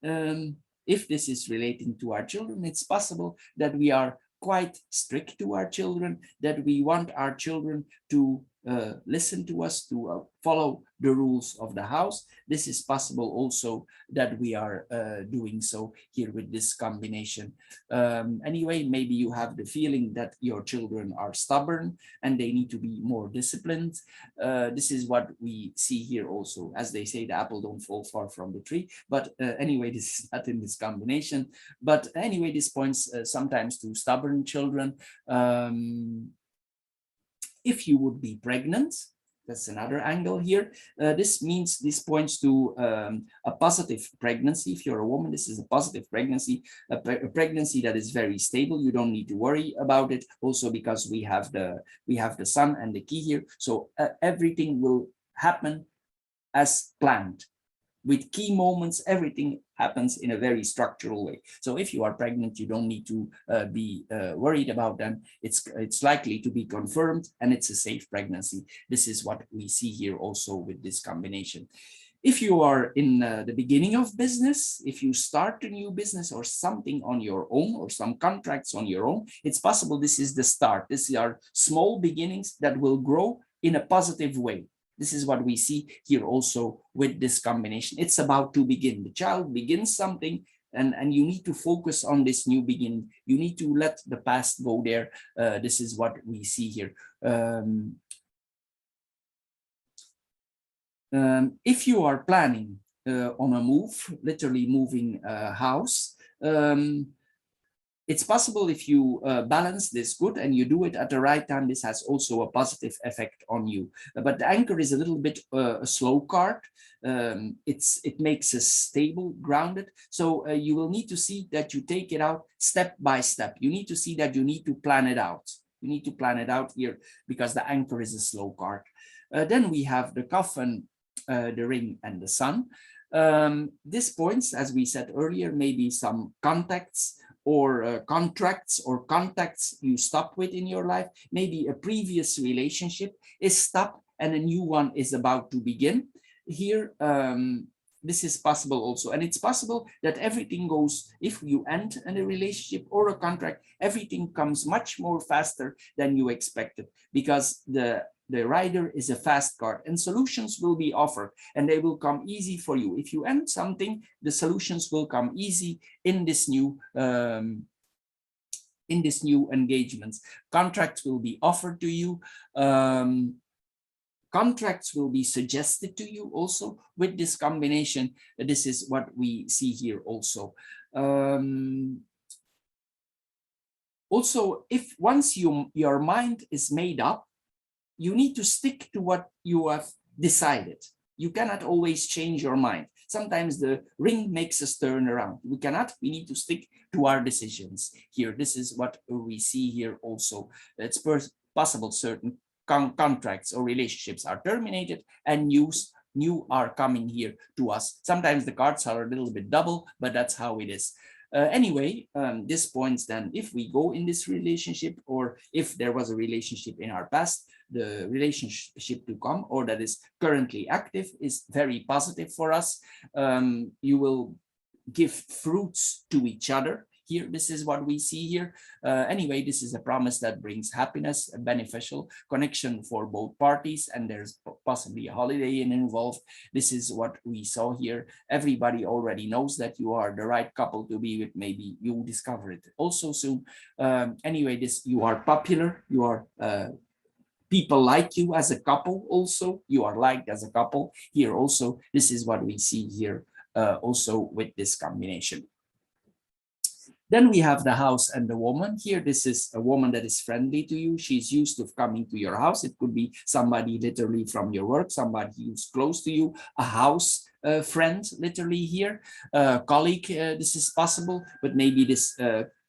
if this is relating to our children, it's possible that we are quite strict to our children, that we want our children to listen to us, to follow the rules of the house. This is possible also that we are doing so here with this combination. Anyway, maybe you have the feeling that your children are stubborn and they need to be more disciplined. This is what we see here also. As they say, the apple don't fall far from the tree. But anyway, this is not in this combination. But anyway, this points sometimes to stubborn children. If you would be pregnant, that's another angle here. This points to a positive pregnancy. If you're a woman, this is a positive pregnancy, a pregnancy that is very stable. You don't need to worry about it. Also, because we have the sun and the key here, so everything will happen as planned. with key moments, everything happens in a very structural way. So if you are pregnant, you don't need to be worried about them. It's likely to be confirmed, and it's a safe pregnancy. This is what we see here also with this combination. If you are in the beginning of business, if you start a new business or something on your own, or some contracts on your own, it's possible this is the start. These are small beginnings that will grow in a positive way. This is what we see here also with this combination. It's about to begin. The child begins something, and you need to focus on this new beginning. You need to let the past go there. This is what we see here. If you are planning on a move, literally moving a house, it's possible if you balance this good and you do it at the right time, this has also a positive effect on you. But the anchor is a little bit a slow card. It makes us stable, grounded. So you will need to see that you take it out step by step. You need to see that you need to plan it out. You need to plan it out here because the anchor is a slow card. Then we have the cuff and the ring and the sun. This points, as we said earlier, maybe some contacts or contracts or contacts you stop with in your life. Maybe a previous relationship is stopped and a new one is about to begin. Here, this is possible also. And it's possible that everything goes, if you end in a relationship or a contract, everything comes much more faster than you expected, because the rider is a fast card, and solutions will be offered and they will come easy for you. If you end something, the solutions will come easy in this new engagements. Contracts will be offered to you. Contracts will be suggested to you also with this combination. This is what we see here also. Also, if once your mind is made up, you need to stick to what you have decided. You cannot always change your mind. Sometimes the ring makes us turn around. We need to stick to our decisions here. This is what we see here also. It's possible certain contracts or relationships are terminated and new are coming here to us. Sometimes the cards are a little bit double, but that's how it is. Anyway, this points then, if we go in this relationship, or if there was a relationship in our past, the relationship to come or that is currently active is very positive for us. You will give fruits to each other. Here, this is what we see here. Anyway, this is a promise that brings happiness, a beneficial connection for both parties, and there's possibly a holiday involved. This is what we saw here. Everybody already knows that you are the right couple to be with. Maybe you discover it also soon. Anyway, you are popular. You are people like you as a couple also. You are liked as a couple here also. This is what we see here also with this combination. Then we have the house and the woman. Here, this is a woman that is friendly to you. She's used to coming to your house. It could be somebody literally from your work, somebody who's close to you, a house friend literally here, colleague. This is possible, but maybe this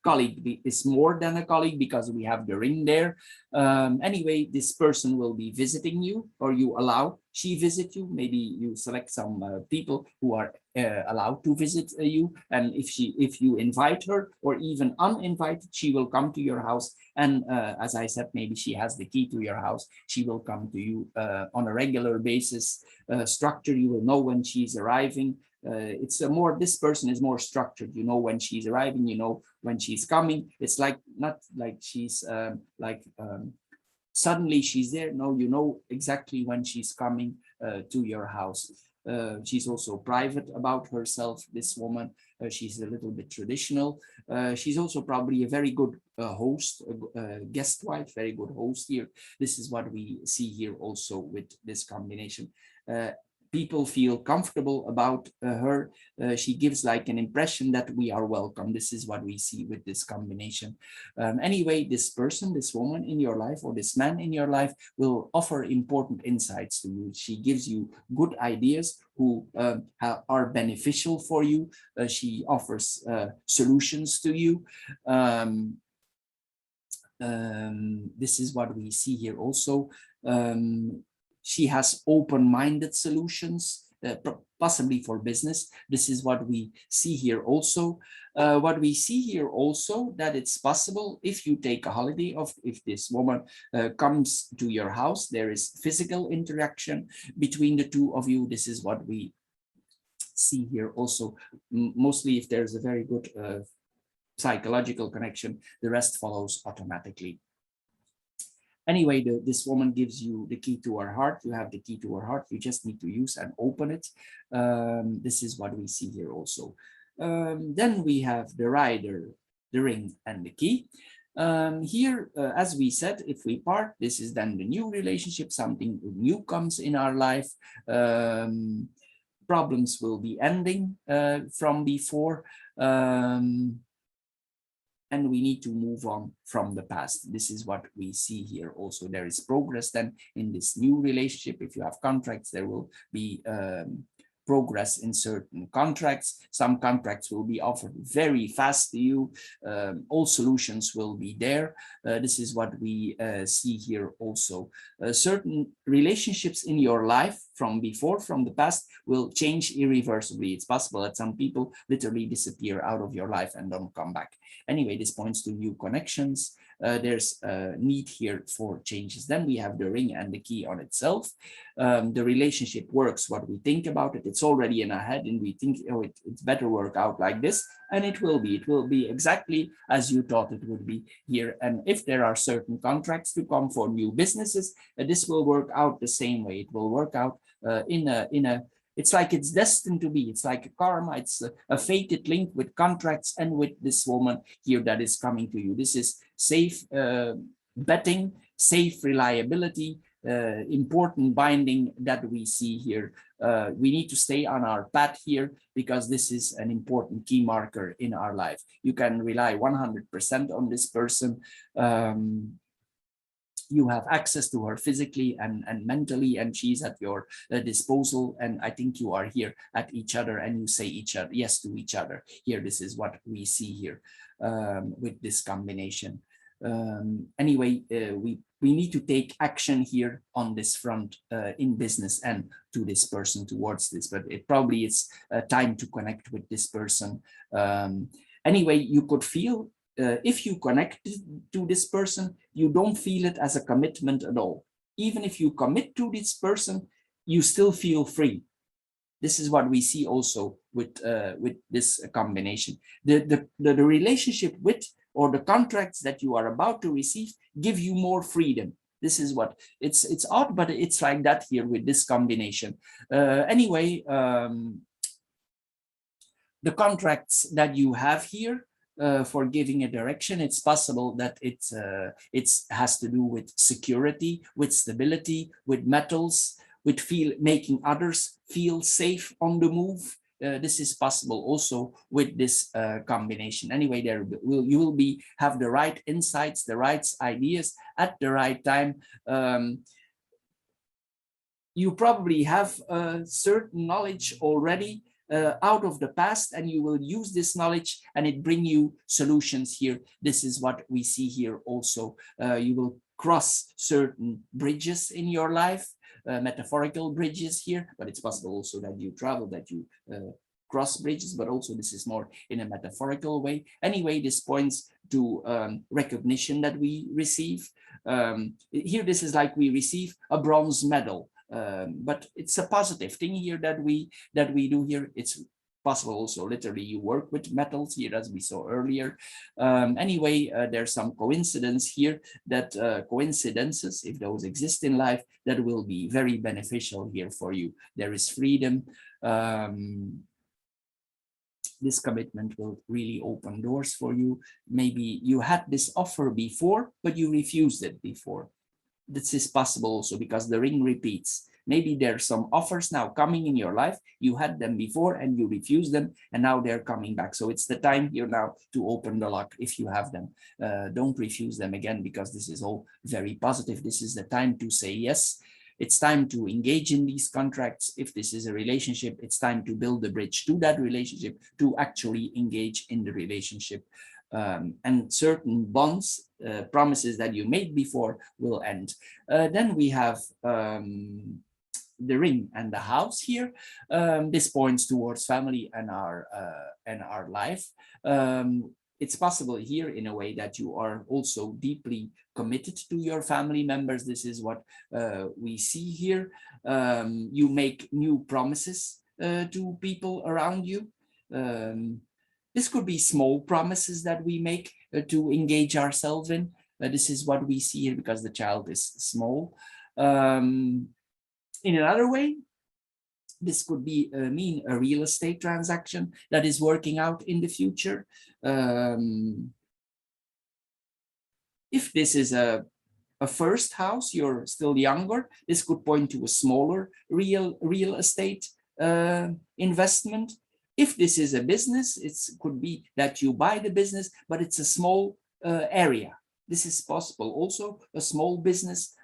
colleague is more than a colleague because we have the ring there. Anyway, this person will be visiting you, or you allow she visit you. Maybe you select some people who are allowed to visit you, and if you invite her or even uninvited, she will come to your house. And as I said, maybe she has the key to your house. She will come to you on a regular basis. Structure, you will know when she's arriving. It's this person is more structured. You know when she's arriving, you know when she's coming. It's like not like she's suddenly she's there. No, you know exactly when she's coming to your house. She's also private about herself, this woman. She's a little bit traditional. She's also probably a very good host, guest wife, very good host here. This is what we see here also with this combination. People feel comfortable about her. She gives like an impression that we are welcome. This is what we see with this combination. Anyway, this person, this woman in your life, or this man in your life, will offer important insights to you. She gives you good ideas who are beneficial for you. She offers solutions to you. This is what we see here also. She has open-minded solutions. possibly for business. This is what we see here also. What we see here also, that it's possible if you take a holiday, of if this woman comes to your house, there is physical interaction between the two of you. This is what we see here also. Mostly if there's a very good psychological connection, the rest follows automatically. Anyway, this woman gives you the key to her heart. You have the key to her heart. You just need to use and open it. This is what we see here also. Then we have the rider, the ring, and the key. Here, as we said, if we part, this is then the new relationship. Something new comes in our life. Problems will be ending from before. And we need to move on from the past. This is what we see here also. There is progress then in this new relationship. If you have contracts, there will be progress in certain contracts. Some contracts will be offered very fast to you. All solutions will be there. This is what we see here also. Certain relationships in your life from before, from the past, will change irreversibly. It's possible that some people literally disappear out of your life and don't come back. Anyway, this points to new connections. There's a need here for changes. Then we have the ring and the key on itself. The relationship works what we think about it. It's already in our head and we think, oh, it's better work out like this. And it will be exactly as you thought it would be here. And if there are certain contracts to come for new businesses, this will work out the same way. It will work out it's like it's destined to be. It's like a karma. It's a fated link with contracts and with this woman here that is coming to you. This is safe betting, safe reliability, important binding that we see here. We need to stay on our path here because this is an important key marker in our life. You can rely 100% on this person. You have access to her physically and mentally, and she's at your disposal. And I think you are here at each other and you say yes to each other. Here, this is what we see here with this combination. Anyway, we need to take action here on this front in business and to this person towards this, but it probably is time to connect with this person. Anyway, you could feel if you connect to this person, you don't feel it as a commitment at all. Even if you commit to this person, you still feel free. This is what we see also with this combination. The relationship with or the contracts that you are about to receive give you more freedom. This is what it's odd, but it's like that here with this combination. Anyway, the contracts that you have here for giving a direction, it's possible that it has to do with security, with stability, with metals, with making others feel safe on the move. This is possible also with this combination. Anyway, you will have the right insights, the right ideas at the right time. You probably have certain knowledge already out of the past, and you will use this knowledge and it bring you solutions here. This is what we see here also. You will cross certain bridges in your life, metaphorical bridges here, but it's possible also that you travel, that you cross bridges, but also this is more in a metaphorical way. Anyway, this points to recognition that we receive. Here, this is like we receive a bronze medal. But it's a positive thing here that we do here. It's possible also literally you work with metals here, as we saw earlier. Anyway, there's some coincidence here that coincidences, if those exist in life, that will be very beneficial here for you. There is freedom. This commitment will really open doors for you. Maybe you had this offer before, but you refused it before. This is possible also because the ring repeats. Maybe there's some offers now coming in your life. You had them before and you refused them, and now they're coming back. So it's the time here now to open the lock if you have them. Don't refuse them again, because this is all very positive. This is the time to say yes. It's time to engage in these contracts. If this is a relationship, it's time to build a bridge to that relationship, to actually engage in the relationship. And certain bonds, promises that you made before will end. Then we have the ring and the house here. This points towards family and our life. It's possible here in a way that you are also deeply committed to your family members. This is what we see here. You make new promises to people around you. This could be small promises that we make to engage ourselves in. This is what we see here because the child is small. In another way, this could be mean a real estate transaction that is working out in the future. If this is a first house, you're still younger, this could point to a smaller real estate investment. If this is a business, it could be that you buy the business, but it's a small area. This is possible. Also, a small business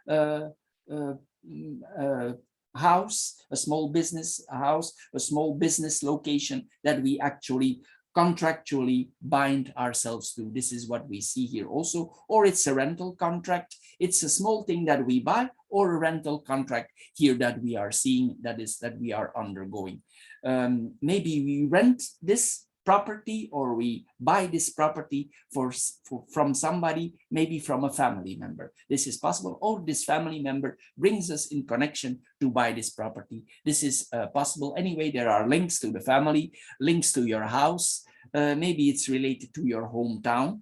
house, a small business house, a small business location that we actually contractually bind ourselves to. This is what we see here also, or it's a rental contract. It's a small thing that we buy, or a rental contract here that we are seeing, that we are undergoing. Maybe we rent this property or we buy this property from somebody, maybe from a family member. This is possible, or this family member brings us in connection to buy this property. This is possible. Anyway, there are links to the family, links to your house. Maybe it's related to your hometown.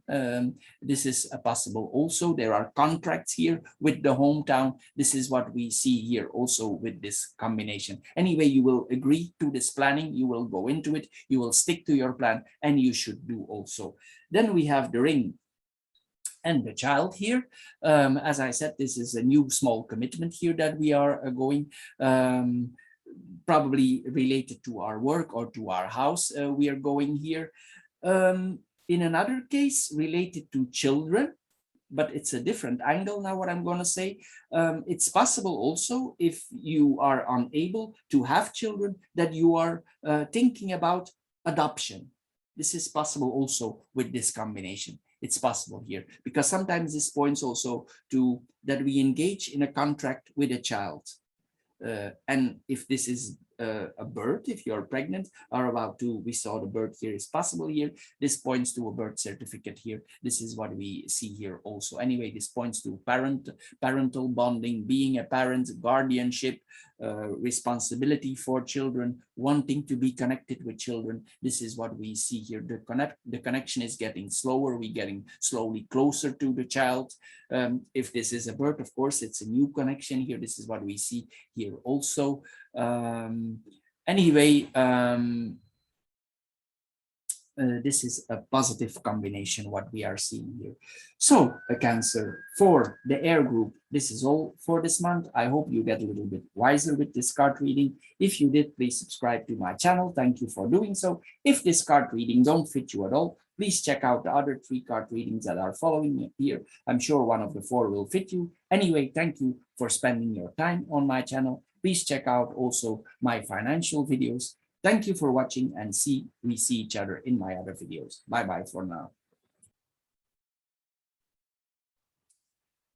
This is possible also. There are contracts here with the hometown. This is what we see here also with this combination. Anyway, you will agree to this planning. You will go into it. You will stick to your plan, and you should do also. Then we have the ring and the child here. As I said, this is a new small commitment here that we are going. Probably related to our work or to our house, we are going here. In another case, related to children, but it's a different angle now, what I'm going to say. It's possible also, if you are unable to have children, that you are thinking about adoption. This is possible also with this combination. It's possible here, because sometimes this points also to that we engage in a contract with a child. And if this is a birth, if you're pregnant or about to, we saw the birth here is possible here. This points to a birth certificate here. This is what we see here also. Anyway, this points to parental bonding, being a parent, guardianship, responsibility for children, wanting to be connected with children. This is what we see here. The connection is getting slower. We're getting slowly closer to the child. If this is a birth, of course, it's a new connection here. This is what we see here also. Anyway, this is a positive combination, what we are seeing here. So, a Cancer, for the air group, this is all for this month. I hope you get a little bit wiser with this card reading. If you did, please subscribe to my channel. Thank you for doing so. If this card reading don't fit you at all, please check out the other 3 card readings that are following here. I'm sure one of the 4 will fit you. Anyway, thank you for spending your time on my channel. Please check out also my financial videos. Thank you for watching, and we see each other in my other videos. Bye-bye for now.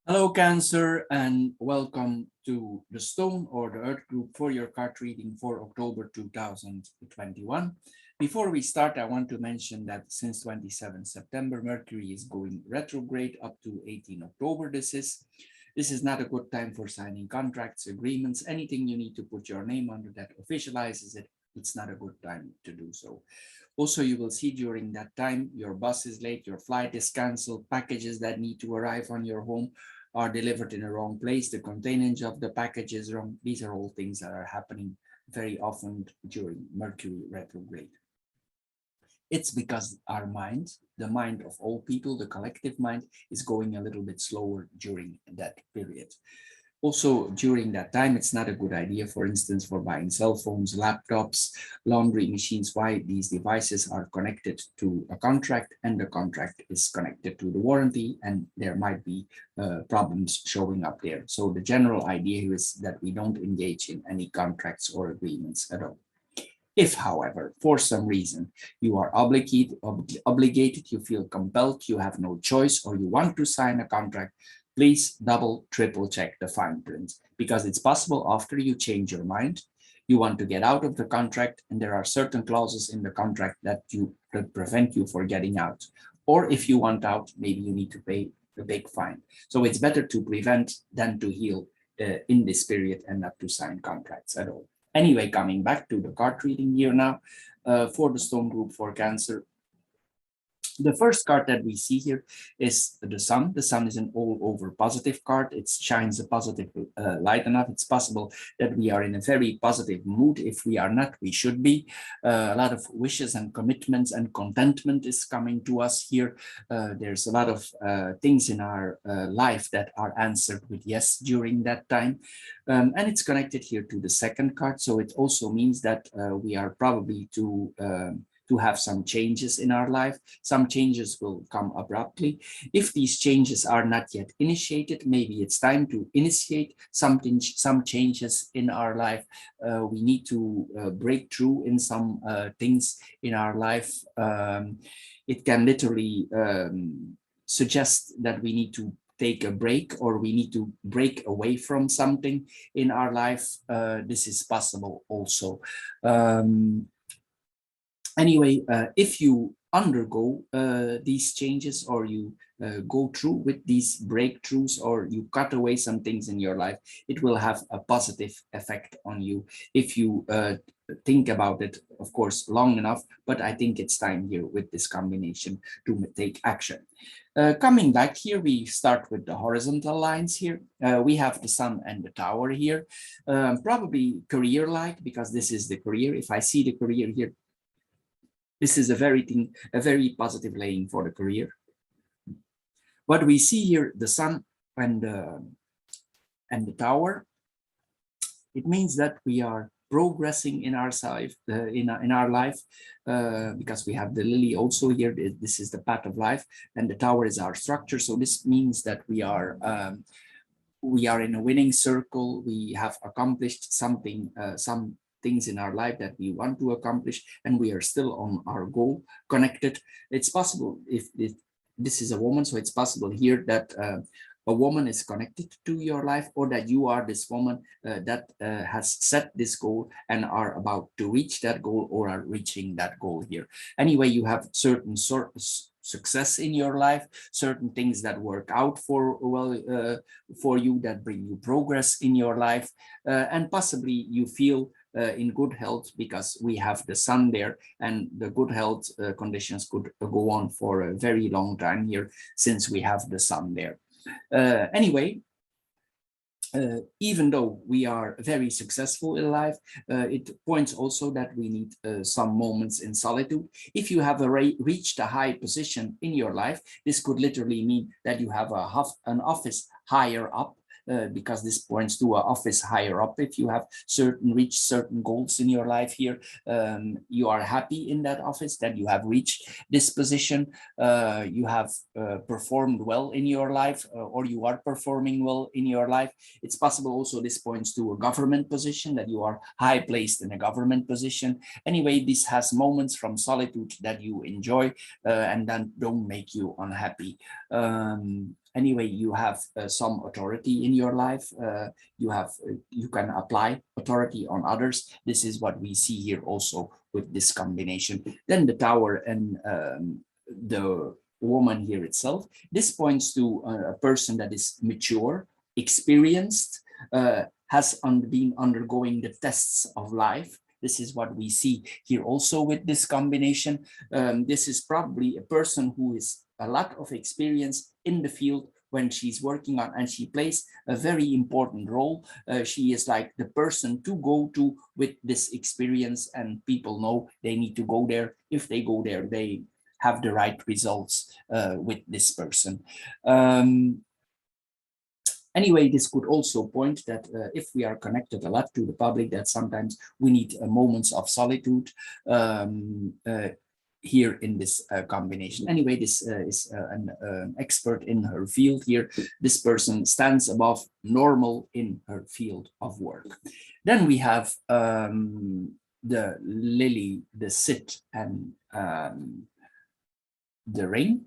Hello, Cancer, and welcome to the Stone or the Earth group for your card reading for October 2021. Before we start, I want to mention that since 27 September, Mercury is going retrograde up to 18 October. This is not a good time for signing contracts, agreements, anything you need to put your name under that officializes it. It's not a good time to do so. Also, you will see during that time, your bus is late, your flight is canceled, packages that need to arrive on your home are delivered in the wrong place, the containage of the package is wrong. These are all things that are happening very often during Mercury retrograde. It's because our mind, the mind of all people, the collective mind, is going a little bit slower during that period. Also, during that time, it's not a good idea, for instance, for buying cell phones, laptops, laundry machines. Why? These devices are connected to a contract, and the contract is connected to the warranty, and there might be problems showing up there. So the general idea is that we don't engage in any contracts or agreements at all. If, however, for some reason you are obligated, you feel compelled, you have no choice, or you want to sign a contract, Please double, triple check the fine print, because it's possible after you change your mind, you want to get out of the contract, and there are certain clauses in the contract that prevent you from getting out. Or if you want out, maybe you need to pay a big fine. So it's better to prevent than to heal in this period and not to sign contracts at all. Anyway, coming back to the card reading here now, for the Stone Group for Cancer, the first card that we see here is the sun. The sun is an all-over positive card. It shines a positive light enough. It's possible that we are in a very positive mood. If we are not, we should be. A lot of wishes and commitments and contentment is coming to us here. There's a lot of things in our life that are answered with yes during that time. And it's connected here to the second card. So it also means that we are probably to have some changes in our life. Some changes will come abruptly. If these changes are not yet initiated, maybe it's time to initiate some changes in our life. We need to break through in some things in our life. It can literally suggest that we need to take a break, or we need to break away from something in our life. This is possible also. Anyway, if you undergo these changes, or you go through with these breakthroughs, or you cut away some things in your life, it will have a positive effect on you if you think about it, of course, long enough. But I think it's time here with this combination to take action. Coming back here, we start with the horizontal lines here. We have the sun and the tower here, probably career-like, because this is the career. If I see the career here, this is a very positive laying for the career. What we see here, the sun and the tower, it means that we are progressing in our life, because we have the lily also here. This is the path of life, and the tower is our structure. So this means that we are in a winning circle. We have accomplished something, some things in our life that we want to accomplish, and we are still on our goal connected. It's possible, if this is a woman, so it's possible here that a woman is connected to your life, or that you are this woman that has set this goal and are about to reach that goal, or are reaching that goal here. Anyway, you have certain success in your life, certain things that work out for you, that bring you progress in your life, and possibly you feel in good health, because we have the sun there, and the good health conditions could go on for a very long time here, since we have the sun there. Anyway, even though we are very successful in life, it points also that we need some moments in solitude. If you have reached a high position in your life, this could literally mean that you have an office higher up, because this points to an office higher up. If you have reached certain goals in your life here, you are happy in that office, that you have reached this position, you have performed well in your life, or you are performing well in your life. It's possible also this points to a government position, that you are high placed in a government position. Anyway, this has moments from solitude that you enjoy, and then don't make you unhappy. Anyway, you have some authority in your life. You can apply authority on others. This is what we see here also with this combination. Then the tower and the woman here itself. This points to a person that is mature, experienced, has been undergoing the tests of life. This is what we see here also with this combination. This is probably a person who is a lot of experience in the field when she's working on, and she plays a very important role. She is like the person to go to with this experience, and people know they need to go there. If they go there, they have the right results with this person. Anyway, this could also point that if we are connected a lot to the public, that sometimes we need moments of solitude here in this combination. Anyway, this is an expert in her field here. This person stands above normal in her field of work. Then we have the lily, the sit, and the ring.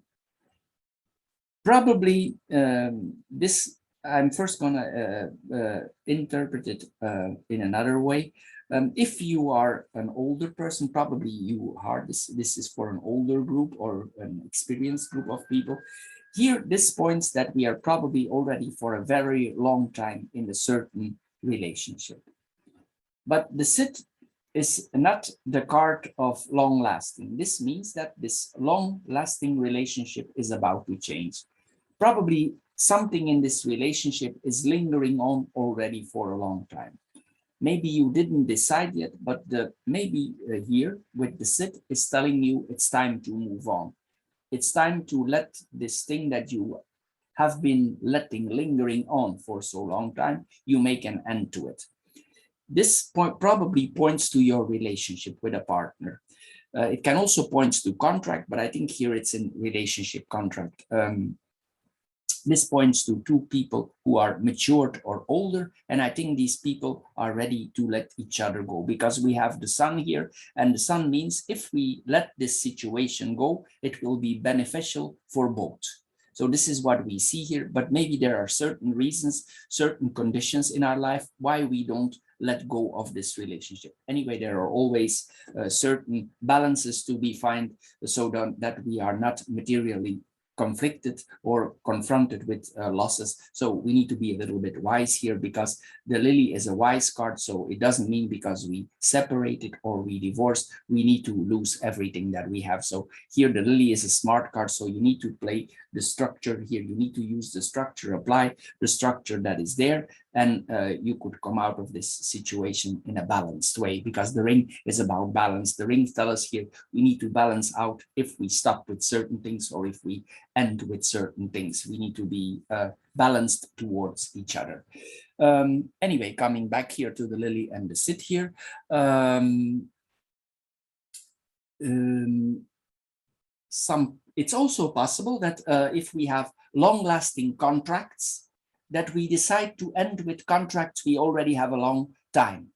Probably this, I'm first gonna interpret it in another way. If you are an older person, probably you are, this is for an older group or an experienced group of people. Here, this points that we are probably already for a very long time in a certain relationship. But the sit is not the card of long lasting. This means that this long lasting relationship is about to change. Probably something in this relationship is lingering on already for a long time. Maybe you didn't decide yet, but the maybe here with the sit is telling you it's time to move on. It's time to let this thing that you have been letting lingering on for so long time, you make an end to it. This point probably points to your relationship with a partner. It can also point to contract, but I think here it's in relationship contract. This points to two people who are matured or older, and I think these people are ready to let each other go, because we have the sun here, and the sun means if we let this situation go, it will be beneficial for both. So this is what we see here, but maybe there are certain reasons, certain conditions in our life why we don't let go of this relationship. Anyway, there are always certain balances to be found so that we are not materially conflicted or confronted with losses. So we need to be a little bit wise here, because the lily is a wise card. So it doesn't mean because we separated or we divorced, we need to lose everything that we have. So here the lily is a smart card. So you need to play the structure here. You need to use the structure, apply the structure that is there, and you could come out of this situation in a balanced way, because the ring is about balance. The ring tells us here we need to balance out if we stop with certain things or if we end with certain things. We need to be balanced towards each other. Anyway, coming back here to the lily and the sit here. It's also possible that if we have long-lasting contracts, that we decide to end with contracts we already have a long time.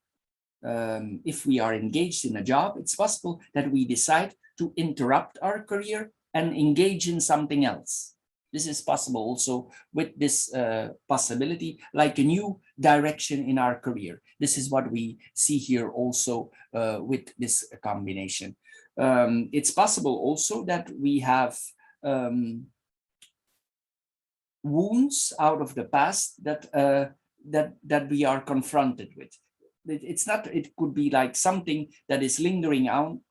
If we are engaged in a job, it's possible that we decide to interrupt our career and engage in something else. This is possible also with this possibility, like a new direction in our career. This is what we see here also with this combination. It's possible also that we have wounds out of the past that that we are confronted with. It's not, it could be like something that is lingering on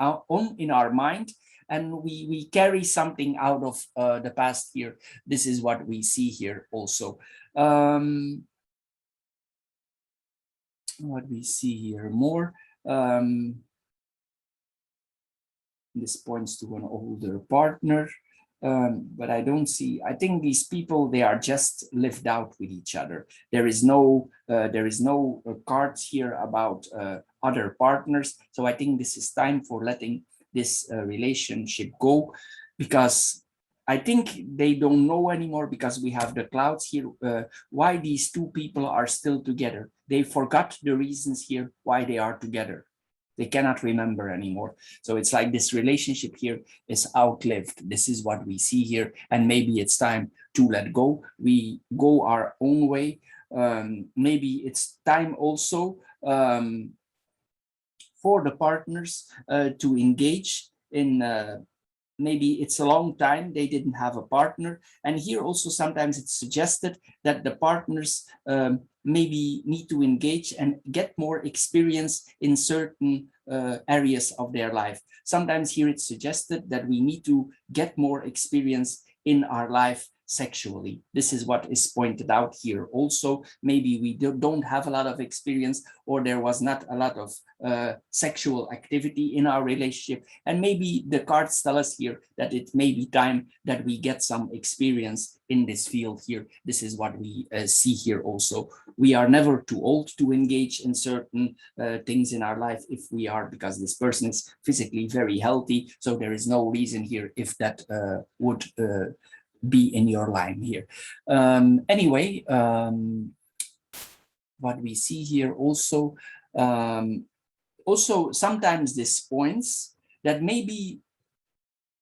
in our mind, and we carry something out of the past here. This is what we see here also. What we see here more, this points to an older partner. But I don't see, I think these people, they are just lived out with each other. There is no cards here about other partners. So I think this is time for letting this relationship go, because I think they don't know anymore, because we have the clouds here, why these two people are still together. They forgot the reasons here why they are together. They cannot remember anymore. So it's like this relationship here is outlived. This is what we see here. And maybe it's time to let go. We go our own way. Maybe it's time also for the partners to engage in maybe it's a long time they didn't have a partner. And here also sometimes it's suggested that the partners maybe need to engage and get more experience in certain areas of their life. Sometimes here it's suggested that we need to get more experience in our life sexually. This is what is pointed out here also. Maybe we don't have a lot of experience, or there was not a lot of sexual activity in our relationship, and maybe the cards tell us here that it may be time that we get some experience in this field here. This is what we see here also. We are never too old to engage in certain things in our life if we are, because this person is physically very healthy, so there is no reason here if that would be in your line here. Anyway, what we see here also, also sometimes this points that maybe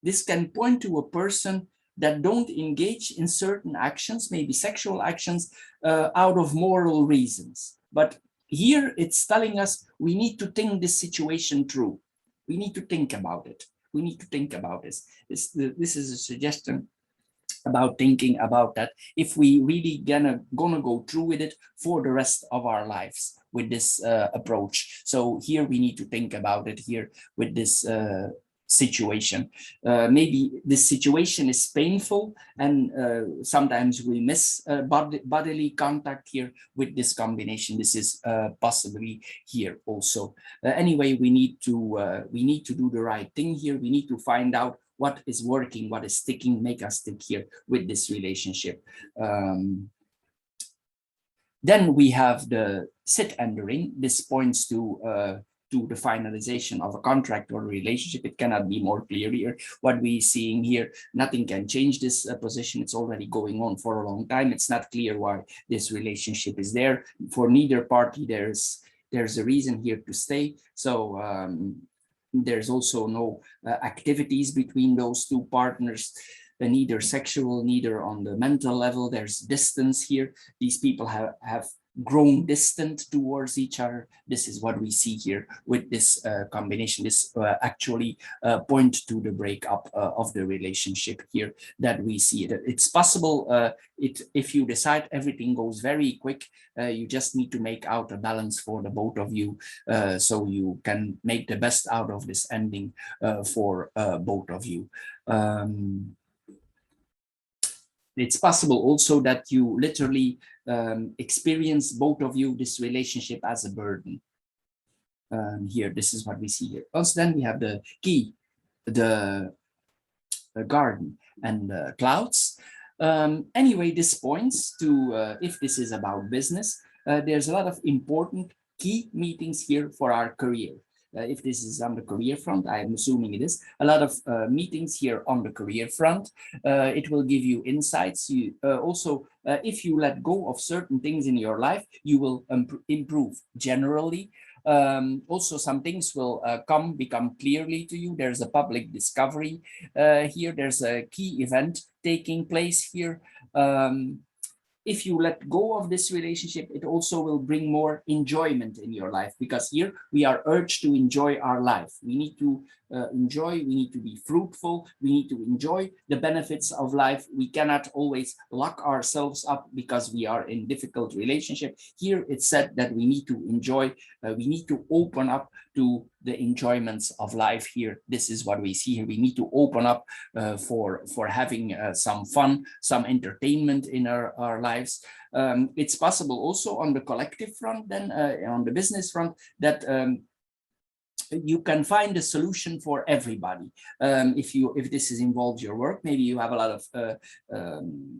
this can point to a person that don't engage in certain actions, maybe sexual actions, out of moral reasons. But here it's telling us we need to think this situation through. We need to think about it. We need to think about this. This is a suggestion about thinking about that if we really gonna go through with it for the rest of our lives with this approach. So here we need to think about it here with this situation. Maybe this situation is painful, and sometimes we miss bodily contact here with this combination. This is possibly here also. Anyway, we need to do the right thing here. We need to find out what is working, what is sticking, make us stick here with this relationship. Then we have the sit and the ring. This points to the finalization of a contract or a relationship. It cannot be more clear here. What we're seeing here, nothing can change this position. It's already going on for a long time. It's not clear why this relationship is there. For neither party, there's a reason here to stay. So there's also no activities between those two partners, neither sexual, neither on the mental level. There's distance here. These people have grown distant towards each other. This is what we see here with this combination. This actually point to the breakup of the relationship here that we see. It's possible if you decide everything goes very quick, you just need to make out a balance for the both of you, so you can make the best out of this ending for both of you. It's possible also that you literally experience, both of you, this relationship as a burden. Here, this is what we see here. Also, then we have the key, the garden and the clouds. Anyway, this points to, if this is about business, there's a lot of important key meetings here for our career. If this is on the career front, I'm assuming it is, a lot of meetings here on the career front. It will give you insights. You also, if you let go of certain things in your life, you will improve generally. Also, some things will become clearly to you. There's a public discovery here. There's a key event taking place here. If you let go of this relationship, it also will bring more enjoyment in your life, because here we are urged to enjoy our life. We need to enjoy, we need to be fruitful, we need to enjoy the benefits of life. We cannot always lock ourselves up because we are in difficult relationship. Here it's said that we need to enjoy, we need to open up to the enjoyments of life here. This is what we see here. We need to open up for having some fun, some entertainment in our lives. It's possible also on the collective front, then on the business front, that you can find a solution for everybody. If this is involves your work, maybe you have a lot of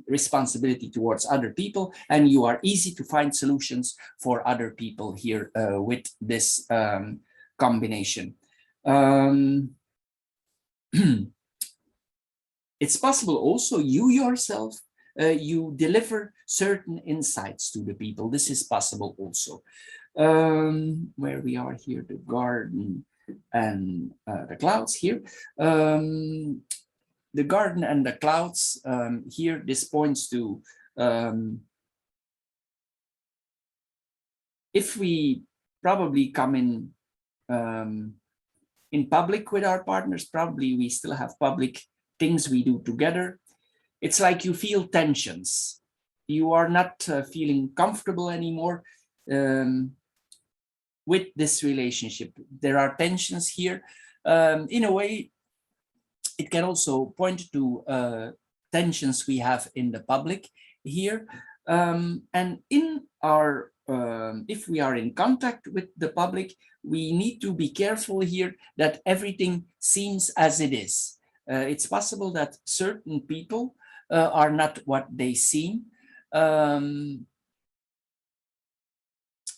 responsibility towards other people, and you are easy to find solutions for other people here with this combination. It's possible also you yourself, you deliver certain insights to the people. This is possible also. Where we are here, the garden and the clouds here. The garden and the clouds here, this points to if we probably come in public with our partners, probably we still have public things we do together. It's like you feel tensions. You are not feeling comfortable anymore with this relationship. There are tensions here. In a way, it can also point to tensions we have in the public here. And in our, if we are in contact with the public, we need to be careful here that everything seems as it is. It's possible that certain people are not what they seem.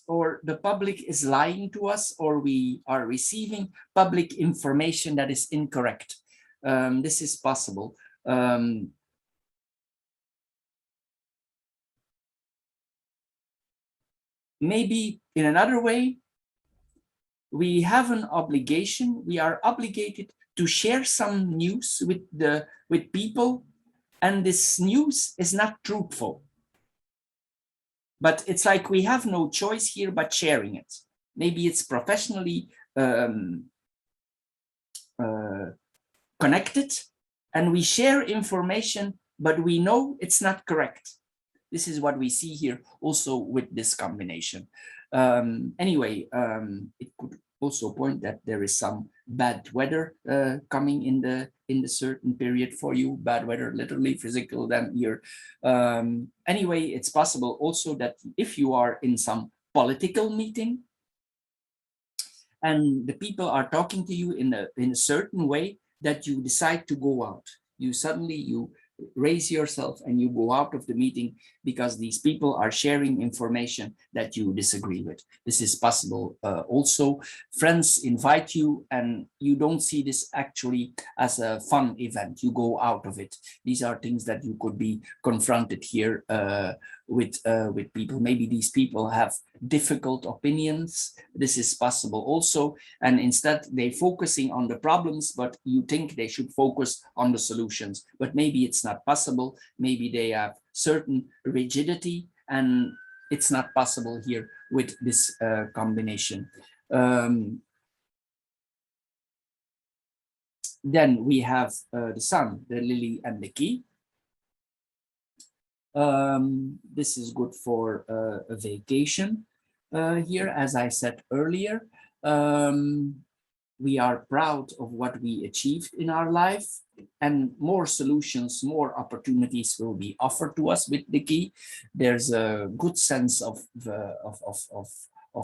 Or the public is lying to us, or we are receiving public information that is incorrect. This is possible. Maybe in another way, we have an obligation, we are obligated to share some news with people and this news is not truthful. But it's like we have no choice here but sharing it. Maybe it's professionally connected, and we share information, but we know it's not correct. This is what we see here also with this combination. Anyway, it could also point that there is some bad weather coming in the certain period for you. Bad weather, literally physical, then here. Anyway, it's possible also that if you are in some political meeting and the people are talking to you in a certain way, that you decide to go out. You raise yourself and you go out of the meeting because these people are sharing information that you disagree with. This is possible. Also, friends invite you and you don't see this actually as a fun event. You go out of it. These are things that you could be confronted here with people. Maybe these people have difficult opinions. This is possible also, and instead they focusing on the problems, but you think they should focus on the solutions, but maybe it's not possible. Maybe they have certain rigidity and it's not possible here with this combination. Then we have the sun, the lily and the key. This is good for a vacation here, as I said earlier. We are proud of what we achieved in our life, and more solutions, more opportunities will be offered to us with the key. There's a good sense of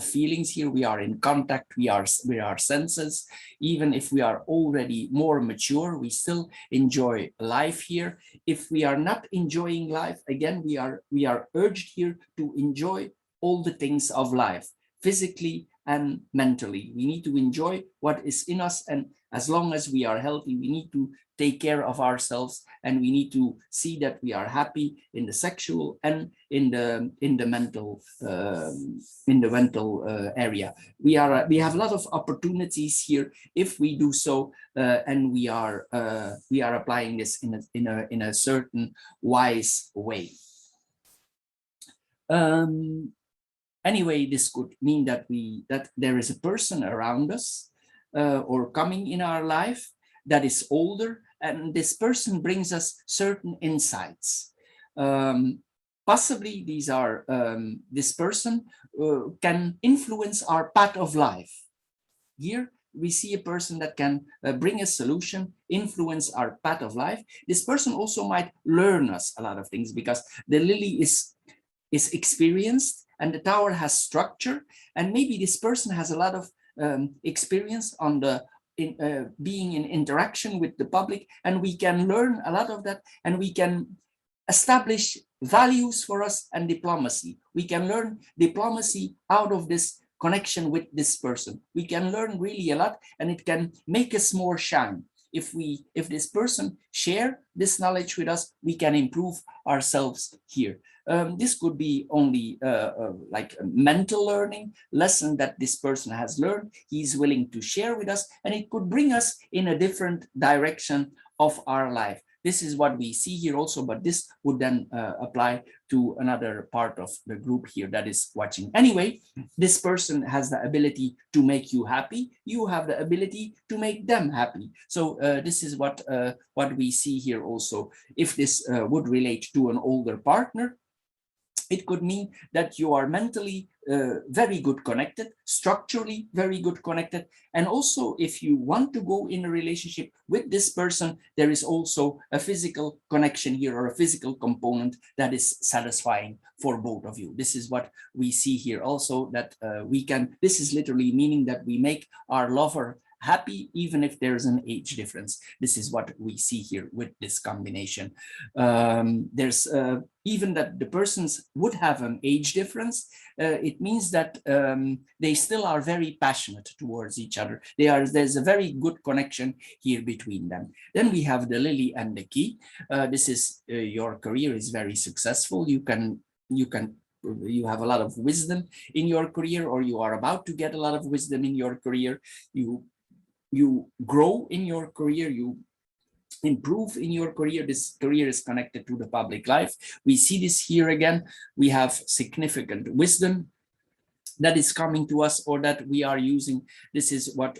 feelings here. We are in contact, we are with our senses. Even if we are already more mature, we still enjoy life here. If we are not enjoying life, again, we are urged here to enjoy all the things of life, physically and mentally. We need to enjoy what is in us, and as long as we are healthy, we need to take care of ourselves, and we need to see that we are happy in the sexual and in the mental area. We have a lot of opportunities here if we do so, and we are applying this in a certain wise way. Anyway, this could mean that there is a person around us or coming in our life that is older, and this person brings us certain insights. Possibly these are this person can influence our path of life. Here we see a person that can bring a solution, influence our path of life. This person also might learn us a lot of things, because the lily is experienced and the tower has structure, and maybe this person has a lot of experience on being in interaction with the public, and we can learn a lot of that, and we can establish values for us and diplomacy. We can learn diplomacy out of this connection with this person. We can learn really a lot, and it can make us more shine. If this person share this knowledge with us, we can improve ourselves here. This could be only like a mental learning lesson that this person has learned. He's willing to share with us, and it could bring us in a different direction of our life. This is what we see here also, but this would then apply to another part of the group here that is watching. Anyway, this person has the ability to make you happy. You have the ability to make them happy. So this is what we see here also. If this would relate to an older partner, it could mean that you are mentally very good connected, structurally very good connected. And also, if you want to go in a relationship with this person, there is also a physical connection here, or a physical component that is satisfying for both of you. This is what we see here also, that this is literally meaning that we make our lover happy, even if there's an age difference. This is what we see here with this combination. There's even that the persons would have an age difference. It means that they still are very passionate towards each other. There's a very good connection here between them. Then we have the lily and the key. This is your career is very successful. You have a lot of wisdom in your career, or you are about to get a lot of wisdom in your career. You grow in your career, you improve in your career. This career is connected to the public life. We see this here again. We have significant wisdom that is coming to us or that we are using. This is what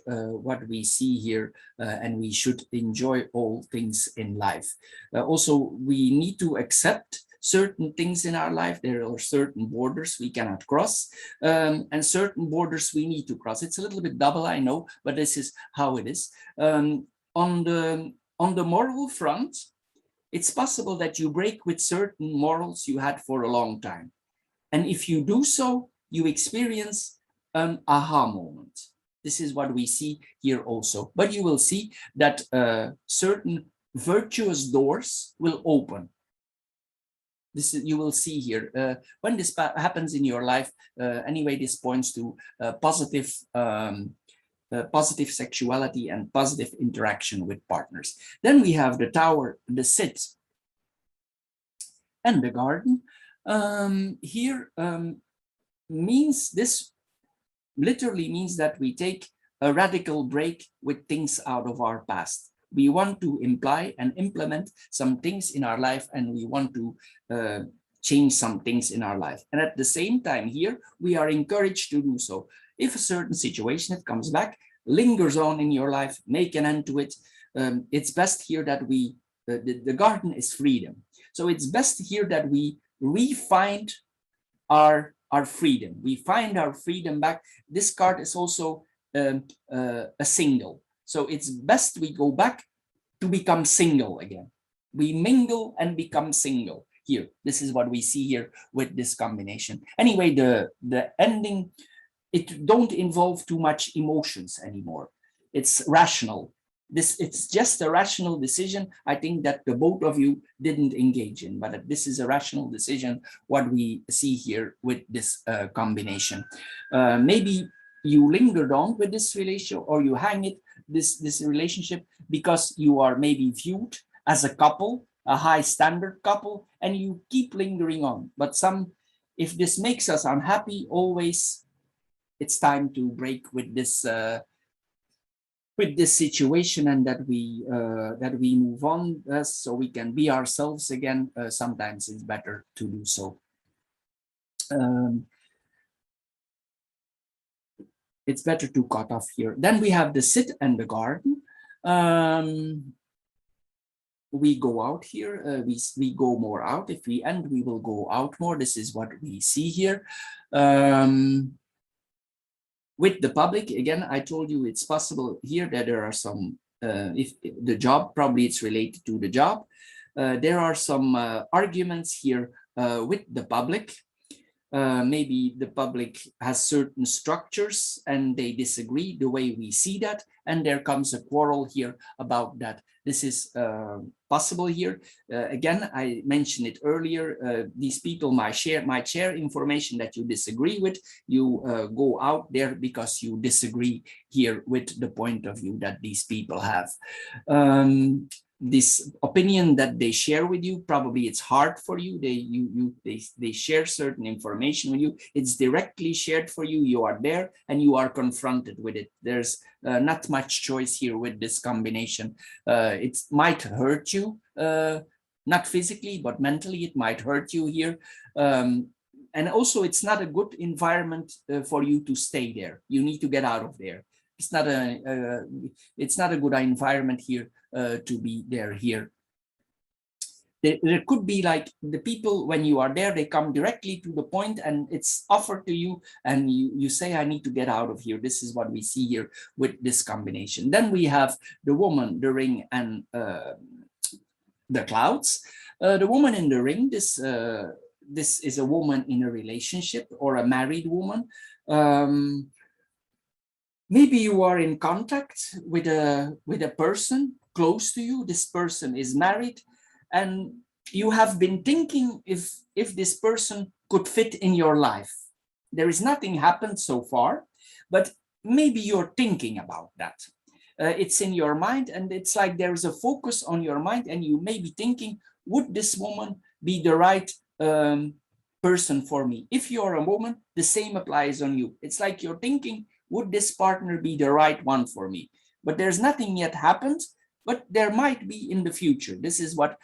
we see here, and we should enjoy all things in life. Also, we need to accept certain things in our life. There are certain borders we cannot cross, and certain borders we need to cross. It's a little bit double, I know, but this is how it is. On the moral front, it's possible that you break with certain morals you had for a long time. And if you do so, you experience an aha moment. This is what we see here also. But you will see that certain virtuous doors will open. This is, you will see here. When this happens in your life, anyway, this points to positive sexuality and positive interaction with partners. Then we have the tower, the sit, and the garden. Here means, this literally means that we take a radical break with things out of our past. We want to imply and implement some things in our life, and we want to change some things in our life. And at the same time here, we are encouraged to do so. If a certain situation that comes back, lingers on in your life, make an end to it, it's best here that we, the garden is freedom. So it's best here that we re-find our freedom. We find our freedom back. This card is also a single. So it's best we go back to become single again. We mingle and become single here. This is what we see here with this combination. Anyway, the ending, it don't involve too much emotions anymore. It's rational. It's just a rational decision. I think that the both of you didn't engage in, but this is a rational decision, what we see here with this combination. Maybe you lingered on with this relationship, or you hang it, this relationship, because you are maybe viewed as a couple, a high standard couple, and you keep lingering on. But if this makes us unhappy, always it's time to break with this situation, and that we move on, so we can be ourselves again. Sometimes it's better to do so. It's better to cut off here. Then we have the sit and the garden. We go out here, we go more out. If we end, we will go out more. This is what we see here. With the public, again, I told you it's possible here that there are some, if the job, probably it's related to the job. There are some arguments here with the public. Maybe the public has certain structures and they disagree the way we see that, and there comes a quarrel here about that. This is possible here. Again, I mentioned it earlier, these people might share information that you disagree with. You go out there because you disagree here with the point of view that these people have. This opinion that they share with you, probably it's hard for you. They share certain information with you. It's directly shared for you. You are there and you are confronted with it. There's not much choice here with this combination. It might hurt you, not physically, but mentally it might hurt you here. And also, it's not a good environment for you to stay there. You need to get out of there. It's not a good environment here to be there here. There could be like the people, when you are there, they come directly to the point and it's offered to you, and you say, I need to get out of here. This is what we see here with this combination. Then we have the woman, the ring, and the clouds. The woman in the ring, this is a woman in a relationship or a married woman. Maybe you are in contact with a person close to you. This person is married, and you have been thinking if this person could fit in your life. There is nothing happened so far, but maybe you're thinking about that. It's in your mind, and it's like there is a focus on your mind, and you may be thinking, would this woman be the right person for me? If you're a woman, the same applies on you. It's like you're thinking, would this partner be the right one for me? But there's nothing yet happened, but there might be in the future. This is what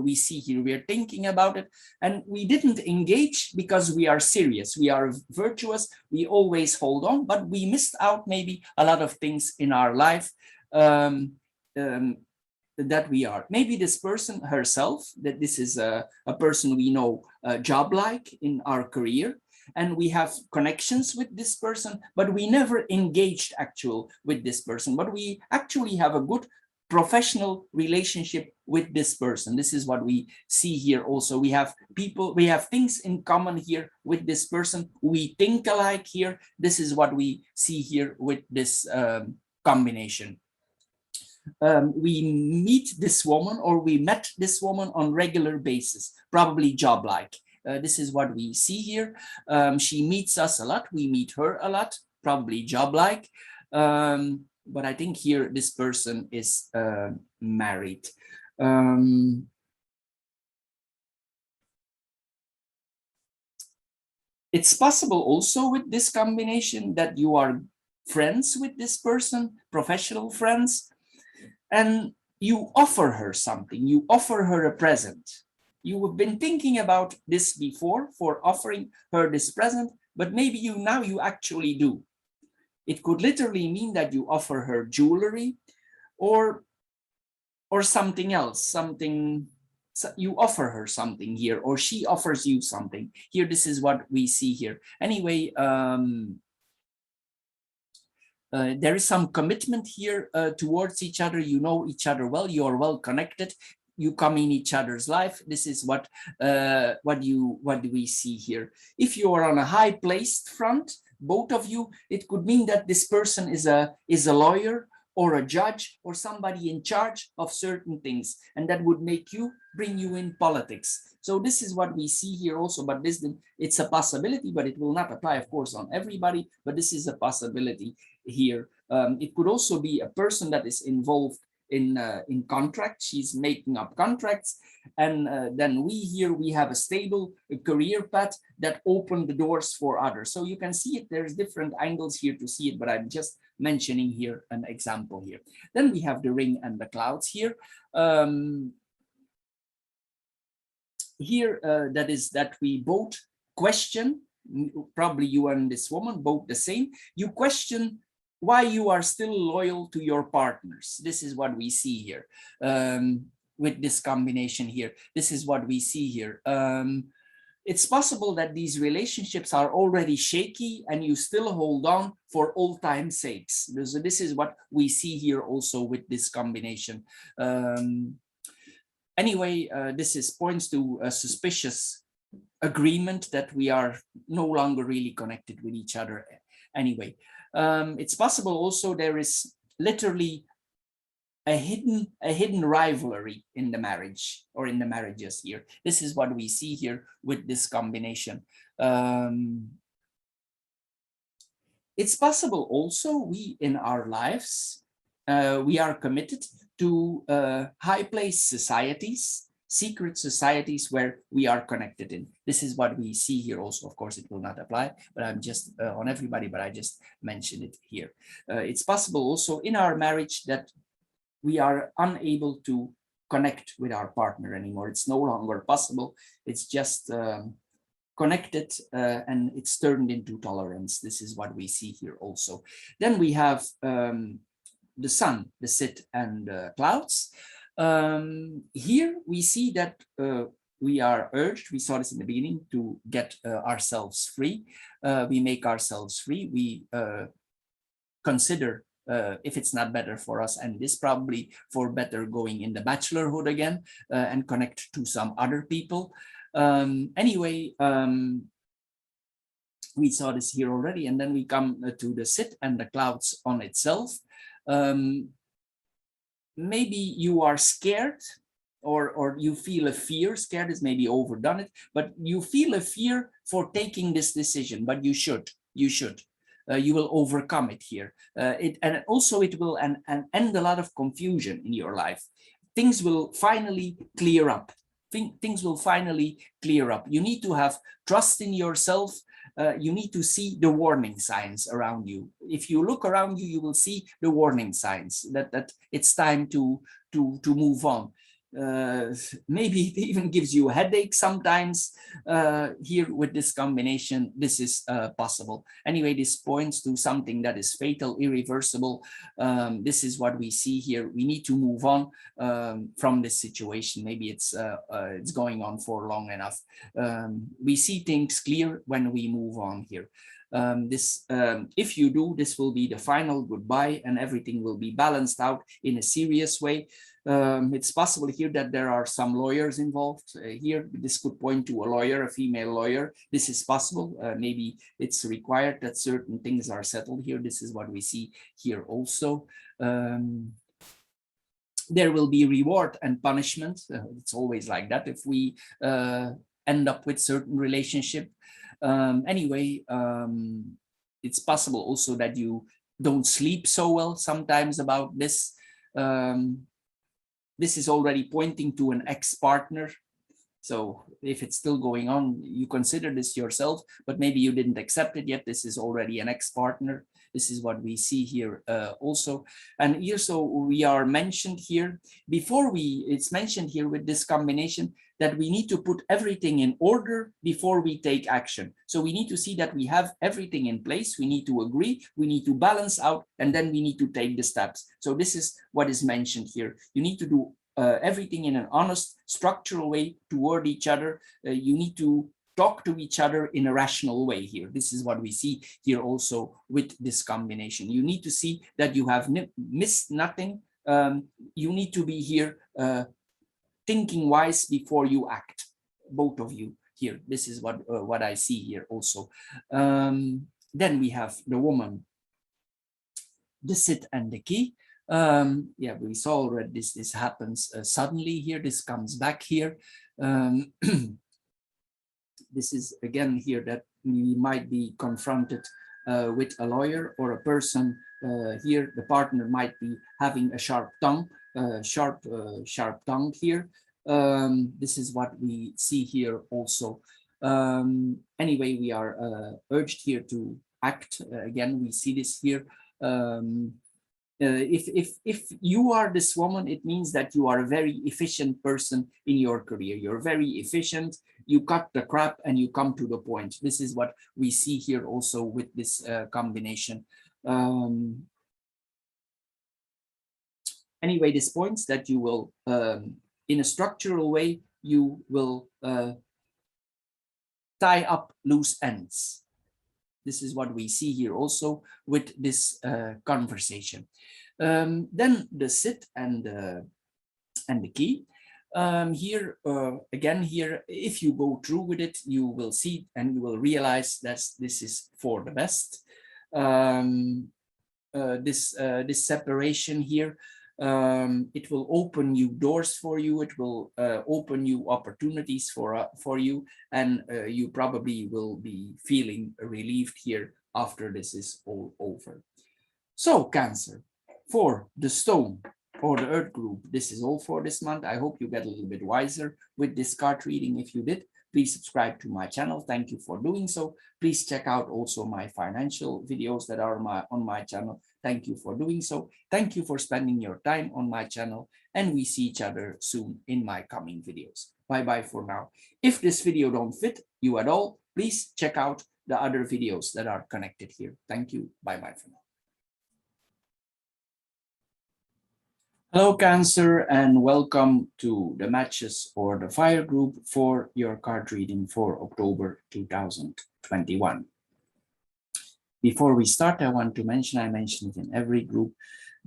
we see here. We are thinking about it, and we didn't engage because we are serious, we are virtuous, we always hold on, but we missed out maybe a lot of things in our life. That we are. Maybe this person herself, that this is a person we know job-like in our career, and we have connections with this person, but we never engaged with this person, but we actually have a good professional relationship with this person. This is what we see here also. We have things in common here with this person. We think alike here. This is what we see here with this combination. We meet this woman, or we met this woman on regular basis, probably job-like. This is what we see here. She meets us a lot, we meet her a lot, probably job-like. But I think here this person is married. It's possible also with this combination that you are friends with this person, professional friends, and you offer her something, you offer her a present. You have been thinking about this before for offering her this present, but maybe now you actually do. It could literally mean that you offer her jewelry or something else, you offer her something here, or she offers you something. Here, this is what we see here. Anyway, there is some commitment here towards each other. You know each other well, you are well connected, you come in each other's life. This is what we see here. If you are on a high placed front, both of you, it could mean that this person is a lawyer or a judge or somebody in charge of certain things, and that would bring you in politics. So this is what we see here also, but it's a possibility, but it will not apply, of course, on everybody, but this is a possibility here. It could also be a person that is involved in contracts. She's making up contracts, and then we have a stable career path that opened the doors for others. So you can see it, there's different angles here to see it, but I'm just mentioning here an example here. Then we have the ring and the clouds here. That is that we both question, probably you and this woman both the same, you question why you are still loyal to your partners. This is what we see here with this combination here. This is what we see here. It's possible that these relationships are already shaky and you still hold on for old time's sakes. So this is what we see here also with this combination. Anyway, this points to a suspicious agreement that we are no longer really connected with each other. Anyway, it's possible also there is literally a hidden rivalry in the marriage or in the marriages here. This is what we see here with this combination. It's possible also we in our lives, we are committed to high place societies, secret societies where we are connected in. This is what we see here also. Of course, it will not apply, but I'm just on everybody, but I just mentioned it here. It's possible also in our marriage that we are unable to connect with our partner anymore. It's no longer possible. It's just connected and it's turned into tolerance. This is what we see here also. Then we have the sun, the sit, and clouds. Here we see that we are urged, we saw this in the beginning, to get ourselves free. We make ourselves free. We consider if it's not better for us, and it is probably for better going in the bachelorhood again and connect to some other people. Anyway, we saw this here already, and then we come to the sit and the clouds on itself. Maybe you are scared, or you feel a fear. Scared is maybe overdone it, but you feel a fear for taking this decision, but you should. You will overcome it here. And also it will end a lot of confusion in your life. Things will finally clear up. Things will finally clear up. You need to have trust in yourself you need to see the warning signs around you. If you look around you, you will see the warning signs that it's time to move on. Maybe it even gives you a headache sometimes. Here with this combination, this is possible. Anyway, this points to something that is fatal, irreversible. This is what we see here. We need to move on from this situation. Maybe it's going on for long enough. We see things clear when we move on here. If you do, this will be the final goodbye, and everything will be balanced out in a serious way. It's possible here that there are some lawyers involved. Here, this could point to a lawyer, a female lawyer. This is possible. Maybe it's required that certain things are settled here. This is what we see here also. There will be reward and punishment. It's always like that if we end up with certain relationship. Anyway, it's possible also that you don't sleep so well sometimes about this. This is already pointing to an ex-partner. So if it's still going on, you consider this yourself, but maybe you didn't accept it yet. This is already an ex-partner. This is what we see here also. And here, so we are mentioned here, it's mentioned here with this combination that we need to put everything in order before we take action. So we need to see that we have everything in place. We need to agree, we need to balance out, and then we need to take the steps. So this is what is mentioned here. You need to do everything in an honest, structural way toward each other. You need to talk to each other in a rational way here. This is what we see here also with this combination. You need to see that you have missed nothing. You need to be here thinking wise before you act, both of you here. This is what I see here also. Then we have the woman, the sit and the key. Yeah, we saw already this happens suddenly here. This comes back here. This is again here that we might be confronted with a lawyer or a person. Here the partner might be having a sharp tongue, sharp tongue here. This is what we see here also. Anyway, we are urged here to act. Again, we see this here. If you are this woman, it means that you are a very efficient person in your career. You're very efficient. You cut the crap and you come to the point. This is what we see here also with this combination. Anyway, this points that you will, in a structural way, you will tie up loose ends. This is what we see here also with this conversation. Then the sit and the key. Here again, here, if you go through with it, you will see and you will realize that this is for the best. This separation here, it will open you doors for you. It will open you opportunities for you, and you probably will be feeling relieved here after this is all over. So Cancer, for the stone or the earth group, this is all for this month. I hope you get a little bit wiser with this card reading. If you did, please subscribe to my channel. Thank you for doing so. Please check out also my financial videos that are on my channel. Thank you for doing so. Thank you for spending your time on my channel, and we see each other soon in my coming videos. Bye-bye for now. If this video don't fit you at all, please check out the other videos that are connected here. Thank you. Bye-bye for now. Hello Cancer, and welcome to the matches or the fire group for your card reading for October 2021. Before we start, I want to mention, I mentioned it in every group,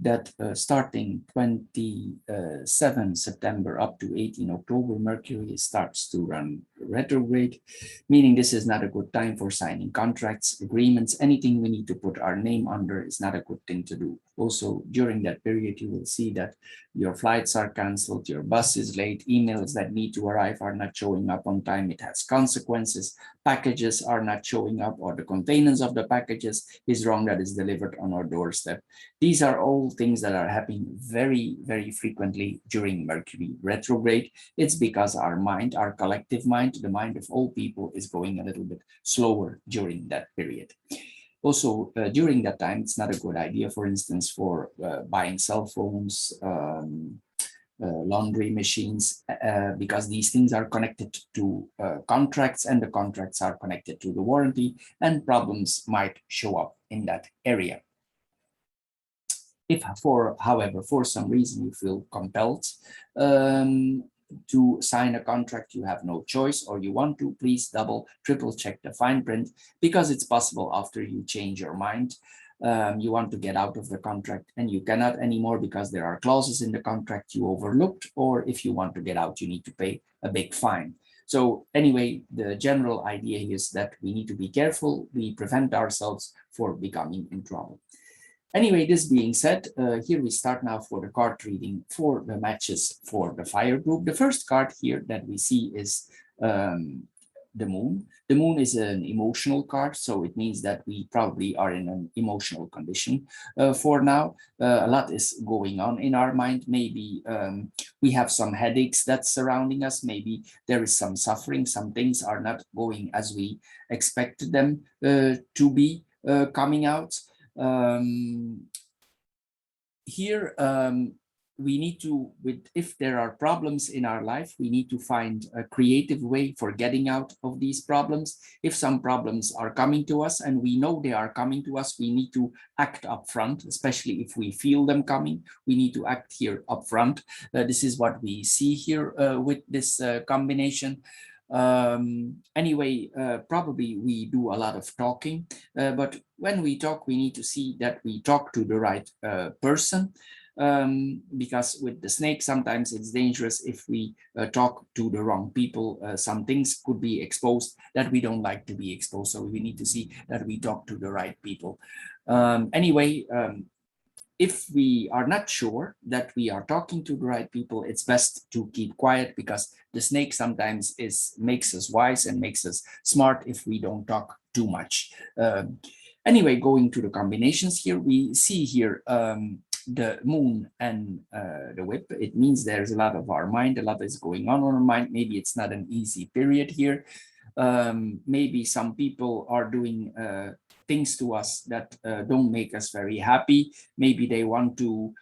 that starting 27 September up to 18 October, Mercury starts to run retrograde, meaning this is not a good time for signing contracts, agreements, anything we need to put our name under is not a good thing to do. Also, during that period, you will see that your flights are canceled, your bus is late, emails that need to arrive are not showing up on time. It has consequences. Packages are not showing up, or the containers of the packages is wrong that is delivered on our doorstep. These are all things that are happening very, very frequently during Mercury retrograde. It's because our mind, our collective mind, the mind of all people, is going a little bit slower during that period. Also, during that time, it's not a good idea, for instance, for buying cell phones, laundry machines, because these things are connected to contracts, and the contracts are connected to the warranty, and problems might show up in that area. If, however, for some reason you feel compelled to sign a contract, you have no choice, or you want to, please triple check the fine print, because it's possible after you change your mind, you want to get out of the contract and you cannot anymore because there are clauses in the contract you overlooked, or if you want to get out, you need to pay a big fine. So anyway, the general idea is that we need to be careful, we prevent ourselves for becoming in trouble. Anyway, this being said, here we start now for the card reading for the matches for the fire group. The first card here that we see is the moon. The moon is an emotional card, so it means that we probably are in an emotional condition for now. A lot is going on in our mind. Maybe we have some headaches that's surrounding us. Maybe there is some suffering. Some things are not going as we expected them to be coming out. Here we need to, if there are problems in our life, we need to find a creative way for getting out of these problems. If some problems are coming to us and we know they are coming to us, we need to act up front, especially if we feel them coming. We need to act here up front. This is what we see here with this combination. Anyway, probably we do a lot of talking, but when we talk, we need to see that we talk to the right person, because with the snake, sometimes it's dangerous if we talk to the wrong people. Some things could be exposed that we don't like to be exposed, so we need to see that we talk to the right people. Anyway, if we are not sure that we are talking to the right people, it's best to keep quiet, because the snake sometimes makes us wise and makes us smart if we don't talk too much. Anyway, going to the combinations here, we see here the moon and the whip. It means there's a lot of our mind, a lot is going on our mind. Maybe it's not an easy period here. Maybe some people are doing things to us that don't make us very happy. Maybe they want to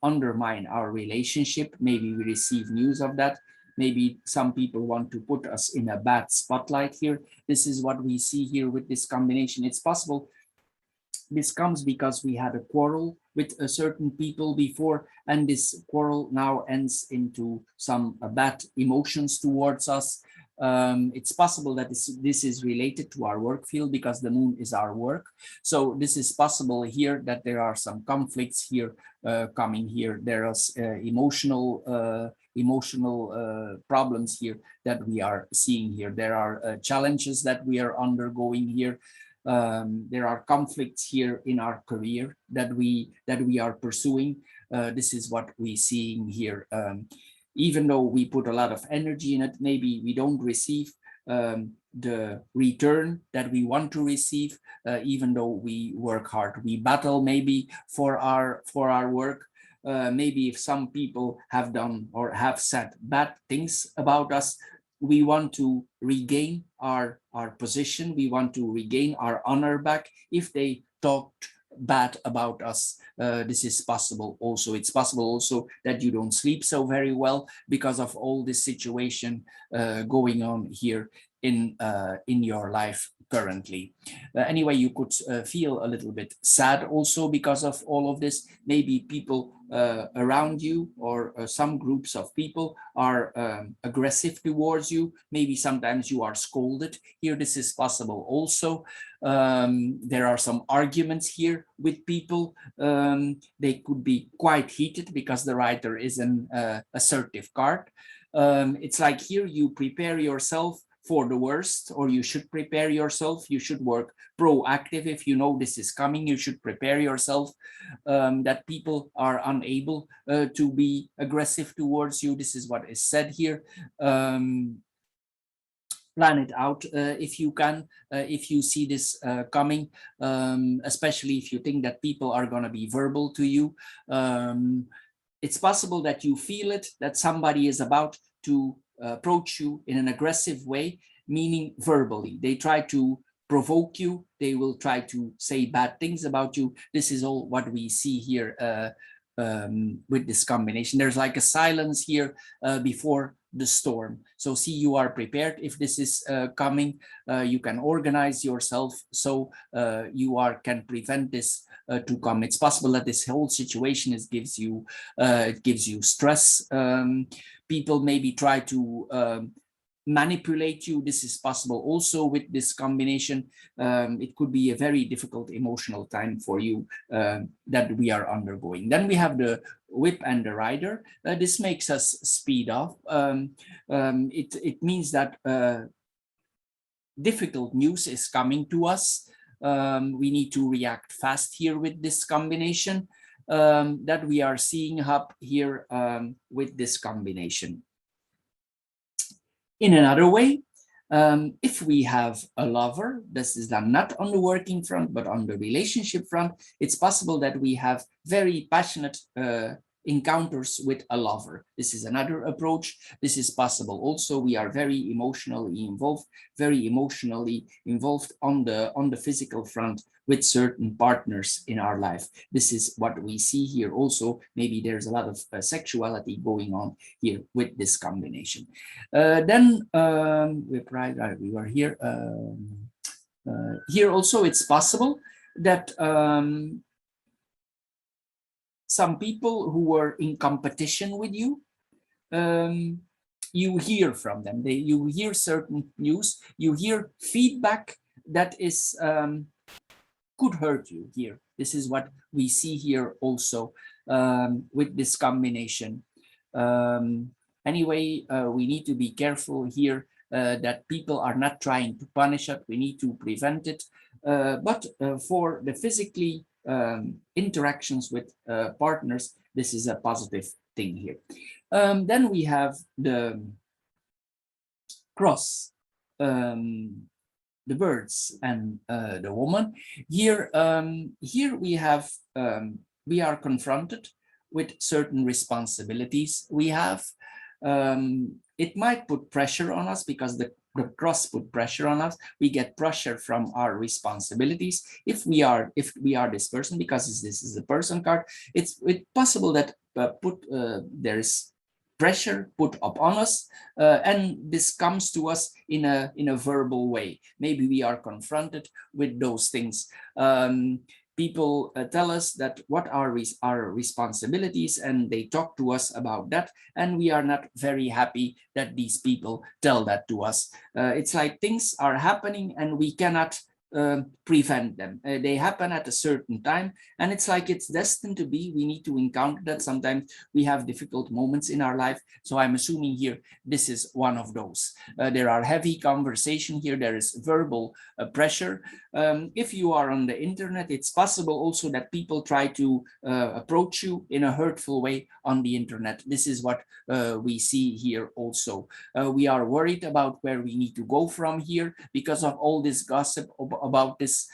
undermine our relationship. Maybe we receive news of that. Maybe some people want to put us in a bad spotlight here. This is what we see here with this combination. It's possible this comes because we had a quarrel with a certain people before, and this quarrel now ends into some bad emotions towards us. It's possible that this is related to our work field, because the moon is our work. So this is possible here that there are some conflicts here coming here. There are emotional problems here that we are seeing here. There are challenges that we are undergoing here. There are conflicts here in our career that we are pursuing. This is what we're seeing here. Even though we put a lot of energy in it, maybe we don't receive the return that we want to receive, even though we work hard. We battle maybe for our work. Maybe if some people have done or have said bad things about us, we want to regain our position. We want to regain our honor back. If they talked bad about us, this is possible also. It's possible also that you don't sleep so very well because of all this situation going on here in your life currently. Anyway, you could feel a little bit sad also because of all of this. Maybe people around you or some groups of people are aggressive towards you. Maybe sometimes you are scolded here. This is possible also. There are some arguments here with people. They could be quite heated because the writer is an assertive card. It's like here you prepare yourself for the worst, or you should prepare yourself. You should work proactive. If you know this is coming, you should prepare yourself, that people are unable to be aggressive towards you. This is what is said here. Plan it out if you can, if you see this coming, especially if you think that people are going to be verbal to you. It's possible that you feel it, that somebody is about to approach you in an aggressive way, meaning verbally. They try to provoke you. They will try to say bad things about you. This is all what we see here with this combination. There's like a silence here before the storm. So see, you are prepared. If this is coming, you can organize yourself so you can prevent this to come. It's possible that this whole situation gives you stress. People maybe try to manipulate you. This is possible also with this combination. It could be a very difficult emotional time for you that we are undergoing. Then we have the whip and the rider. This makes us speed up. It means that difficult news is coming to us. We need to react fast here with this combination that we are seeing up here with this combination. In another way, if we have a lover, this is not on the working front, but on the relationship front, it's possible that we have very passionate encounters with a lover. This is another approach. This is possible also. We are very emotionally involved on the physical front with certain partners in our life. This is what we see here also. Maybe there's a lot of sexuality going on here with this combination. Then we were here. Here also it's possible that some people who were in competition with you, you hear from them. You hear certain news, you hear feedback that is could hurt you here. This is what we see here also with this combination. Anyway, we need to be careful here that people are not trying to punish us. We need to prevent it. But for the physically interactions with partners, this is a positive thing here. Then we have the cross, the birds and the woman. Here we are confronted with certain responsibilities we have. It might put pressure on us because the cross put pressure on us. We get pressure from our responsibilities. If we are this person, because this is a person card, it's possible that there is pressure put upon us, and this comes to us in a verbal way. Maybe we are confronted with those things. People tell us that what are our responsibilities, and they talk to us about that, and we are not very happy that these people tell that to us. It's like things are happening and we cannot prevent them. They happen at a certain time, and it's like it's destined to be. We need to encounter that. Sometimes we have difficult moments in our life, so I'm assuming here this is one of those. There are heavy conversation here. There is verbal pressure. If you are on the internet, it's possible also that people try to approach you in a hurtful way on the internet. This is what we see here also. We are worried about where we need to go from here because of all this gossip about this,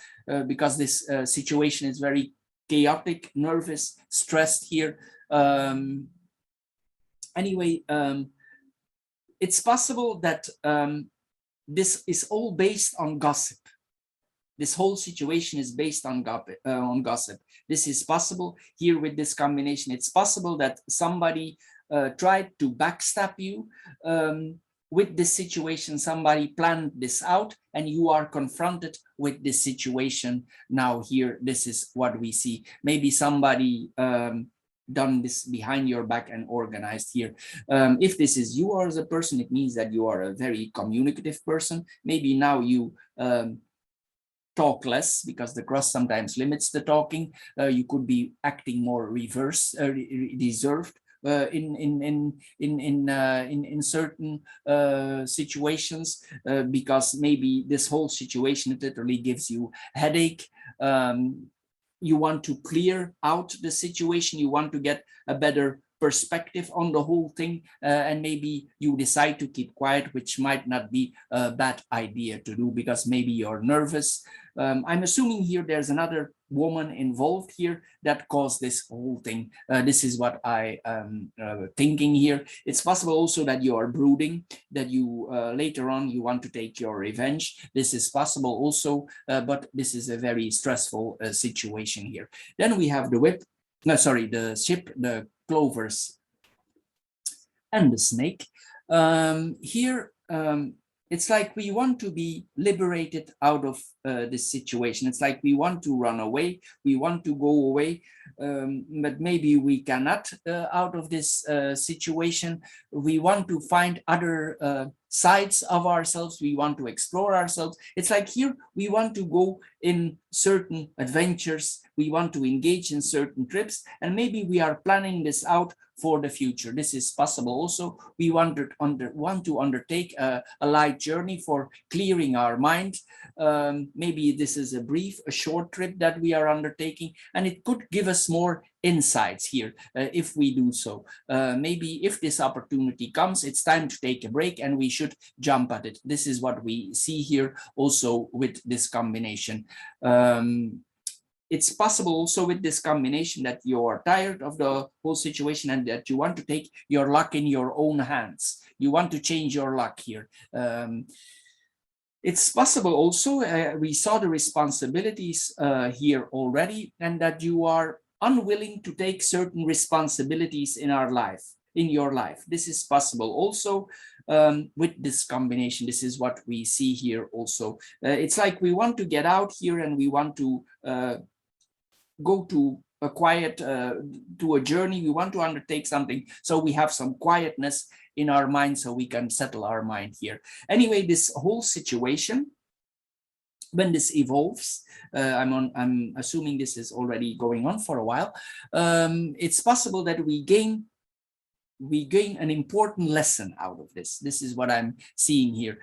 because this situation is very chaotic, nervous, stressed here. Anyway, it's possible that this is all based on gossip. This whole situation is based on gossip. This is possible here with this combination. It's possible that somebody tried to backstab you with this situation. Somebody planned this out, and you are confronted with this situation now here. This is what we see. Maybe somebody done this behind your back and organized here. If this is you as a person, it means that you are a very communicative person. Maybe now you talk less because the cross sometimes limits the talking. You could be acting more reserved in certain situations, because maybe this whole situation literally gives you headache. You want to clear out the situation, you want to get a better perspective on the whole thing, and maybe you decide to keep quiet, which might not be a bad idea to do because maybe you're nervous. I'm assuming here there's another woman involved here that caused this whole thing. This is what I am thinking here. It's possible also that you are brooding, that you later on you want to take your revenge. This is possible also, but this is a very stressful situation here. Then we have the whip, no, sorry, the ship, the clovers, and the snake. Here, it's like we want to be liberated out of this situation. It's like we want to run away, we want to go away, but maybe we cannot out of this situation. We want to find other sides of ourselves, we want to explore ourselves. It's like here we want to go in certain adventures, we want to engage in certain trips, and maybe we are planning this out for the future. This is possible also. We want to undertake a light journey for clearing our mind. Maybe this is a short trip that we are undertaking, and it could give us more insights here if we do so. Maybe if this opportunity comes, it's time to take a break and we should jump at it. This is what we see here also with this combination. It's possible also with this combination that you're tired of the whole situation and that you want to take your luck in your own hands. You want to change your luck here. It's possible also, we saw the responsibilities here already, and that you are unwilling to take certain responsibilities in your life. This is possible also with this combination. This is what we see here also. It's like we want to get out here and we want to go to a quiet, to a journey. We want to undertake something, so we have some quietness in our mind, so we can settle our mind here. Anyway, this whole situation, when this evolves, I'm assuming this is already going on for a while. It's possible that we gain an important lesson out of this. This is what I'm seeing here.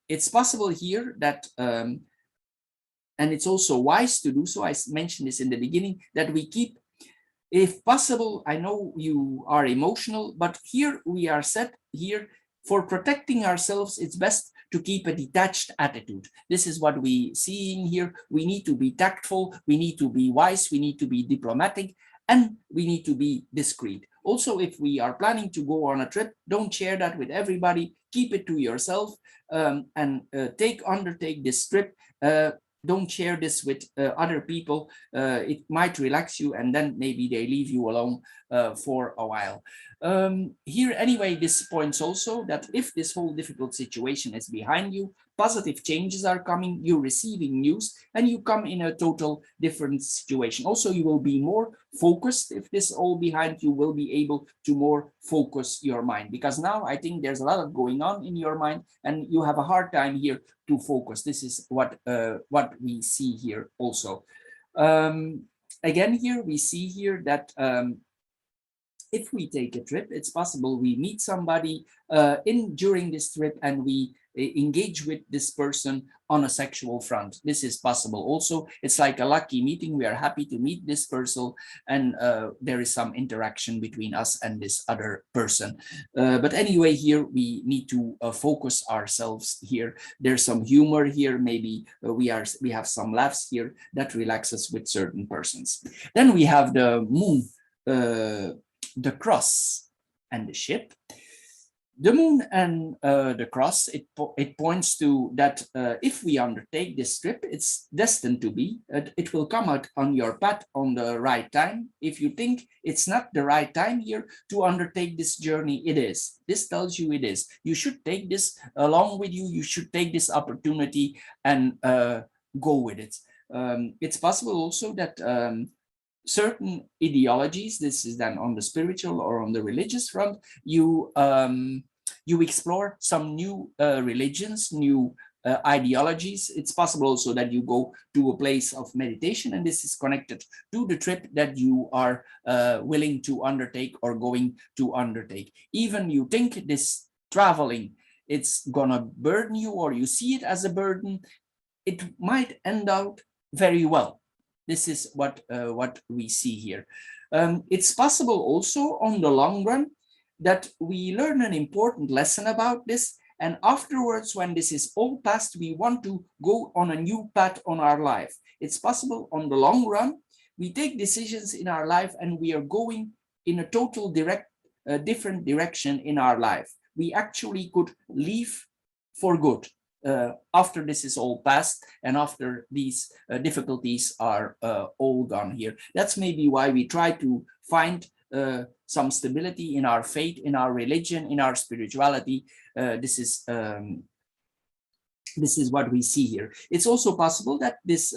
It's possible here that and it's also wise to do so, I mentioned this in the beginning, that we keep, if possible, I know you are emotional, but here we are set here for protecting ourselves. It's best to keep a detached attitude. This is what we see here. We need to be tactful, we need to be wise, we need to be diplomatic, and we need to be discreet. Also, if we are planning to go on a trip, don't share that with everybody, keep it to yourself, and undertake this trip. Don't share this with other people. It might relax you, and then maybe they leave you alone for a while. Here, anyway, this points also that if this whole difficult situation is behind you, positive changes are coming, you're receiving news, and you come in a total different situation. Also, you will be more focused. If this all behind you, will be able to more focus your mind, because now I think there's a lot of going on in your mind and you have a hard time here to focus. This is what we see here also. Again, here we see here that if we take a trip, it's possible we meet somebody during this trip and we engage with this person on a sexual front. This is possible also. It's like a lucky meeting. We are happy to meet this person, and there is some interaction between us and this other person. But anyway, here we need to focus ourselves here. There's some humor here. Maybe we have some laughs here that relaxes with certain persons. Then we have the moon, the cross, and the ship. The moon and the cross, it points to that if we undertake this trip, it's destined to be, it will come out on your path on the right time. If you think it's not the right time here to undertake this journey, it is. This tells you it is. You should take this along with you. You should take this opportunity and go with it. It's possible also that certain ideologies, this is then on the spiritual or on the religious front, you explore some new religions, new ideologies. It's possible also that you go to a place of meditation, and this is connected to the trip that you are willing to undertake or going to undertake. Even you think this traveling, it's gonna burden you, or you see it as a burden, it might end out very well. This is what we see here. It's possible also on the long run that we learn an important lesson about this, and afterwards, when this is all past, we want to go on a new path on our life. It's possible on the long run, we take decisions in our life and we are going in a total different direction in our life. We actually could leave for good after this is all past and after these difficulties are all gone here. That's maybe why we try to find some stability in our faith, in our religion, in our spirituality. This is what we see here. It's also possible that this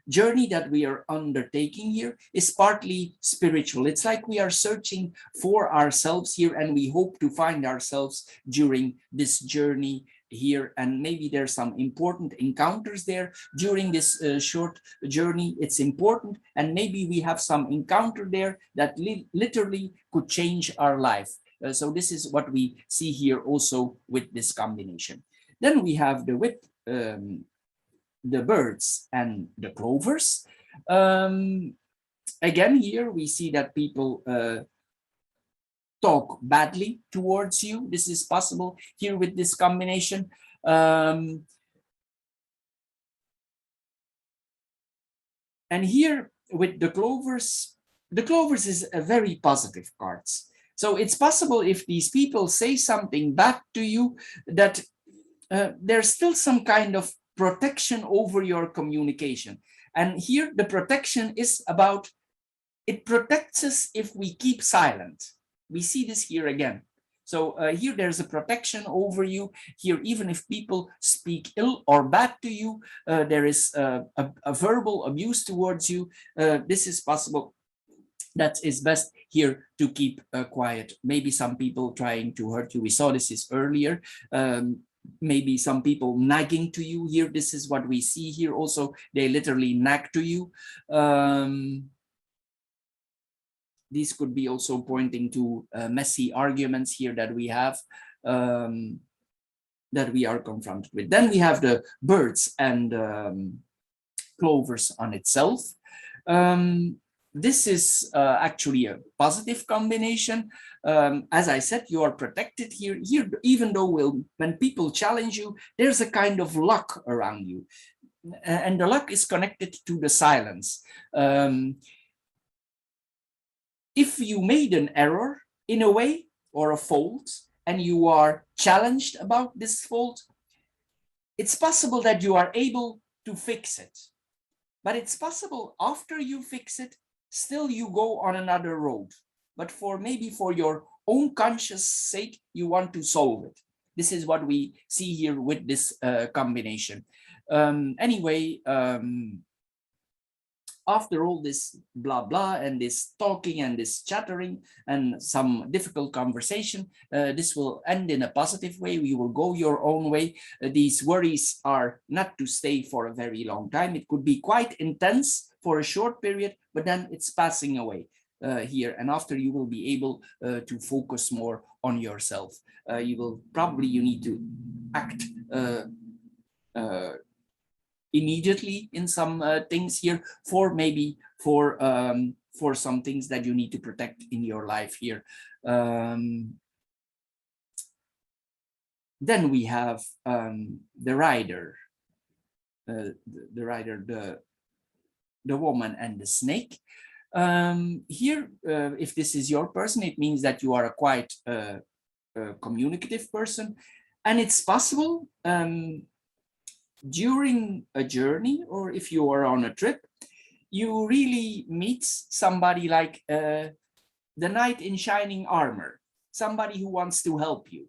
journey that we are undertaking here is partly spiritual. It's like we are searching for ourselves here, and we hope to find ourselves during this journey here, and maybe there's some important encounters there during this short journey. It's important, and maybe we have some encounter there that literally could change our life. So this is what we see here also with this combination. Then we have the birds and the clovers. Again, here we see that people talk badly towards you. This is possible here with this combination. And here with the clovers is a very positive cards. So it's possible if these people say something bad to you, that there's still some kind of protection over your communication. And here the protection is about, it protects us if we keep silent. We see this here again. So here there's a protection over you. Here, even if people speak ill or bad to you, there is a verbal abuse towards you. This is possible. That is best here to keep quiet. Maybe some people trying to hurt you. We saw this earlier. Maybe some people nagging to you here. This is what we see here also. They literally nag to you. These could be also pointing to messy arguments here that we have, that we are confronted with. Then we have the birds and clovers on itself. This is actually a positive combination. As I said, you are protected here. Here, even though when people challenge you, there's a kind of luck around you. And the luck is connected to the silence. If you made an error in a way or a fault, and you are challenged about this fault, it's possible that you are able to fix it. But it's possible after you fix it, still you go on another road. But maybe for your own conscious sake, you want to solve it. This is what we see here with this combination. Anyway, after all this blah blah and this talking and this chattering and some difficult conversation, this will end in a positive way. You will go your own way. These worries are not to stay for a very long time. It could be quite intense for a short period, but then it's passing away here. And after, you will be able to focus more on yourself. You need to act immediately in some things here, for some things that you need to protect in your life here. Then we have the rider, the woman and the snake. Here, if this is your person, it means that you are a quite communicative person, and it's possible during a journey, or if you are on a trip, you really meet somebody like the knight in shining armor, somebody who wants to help you,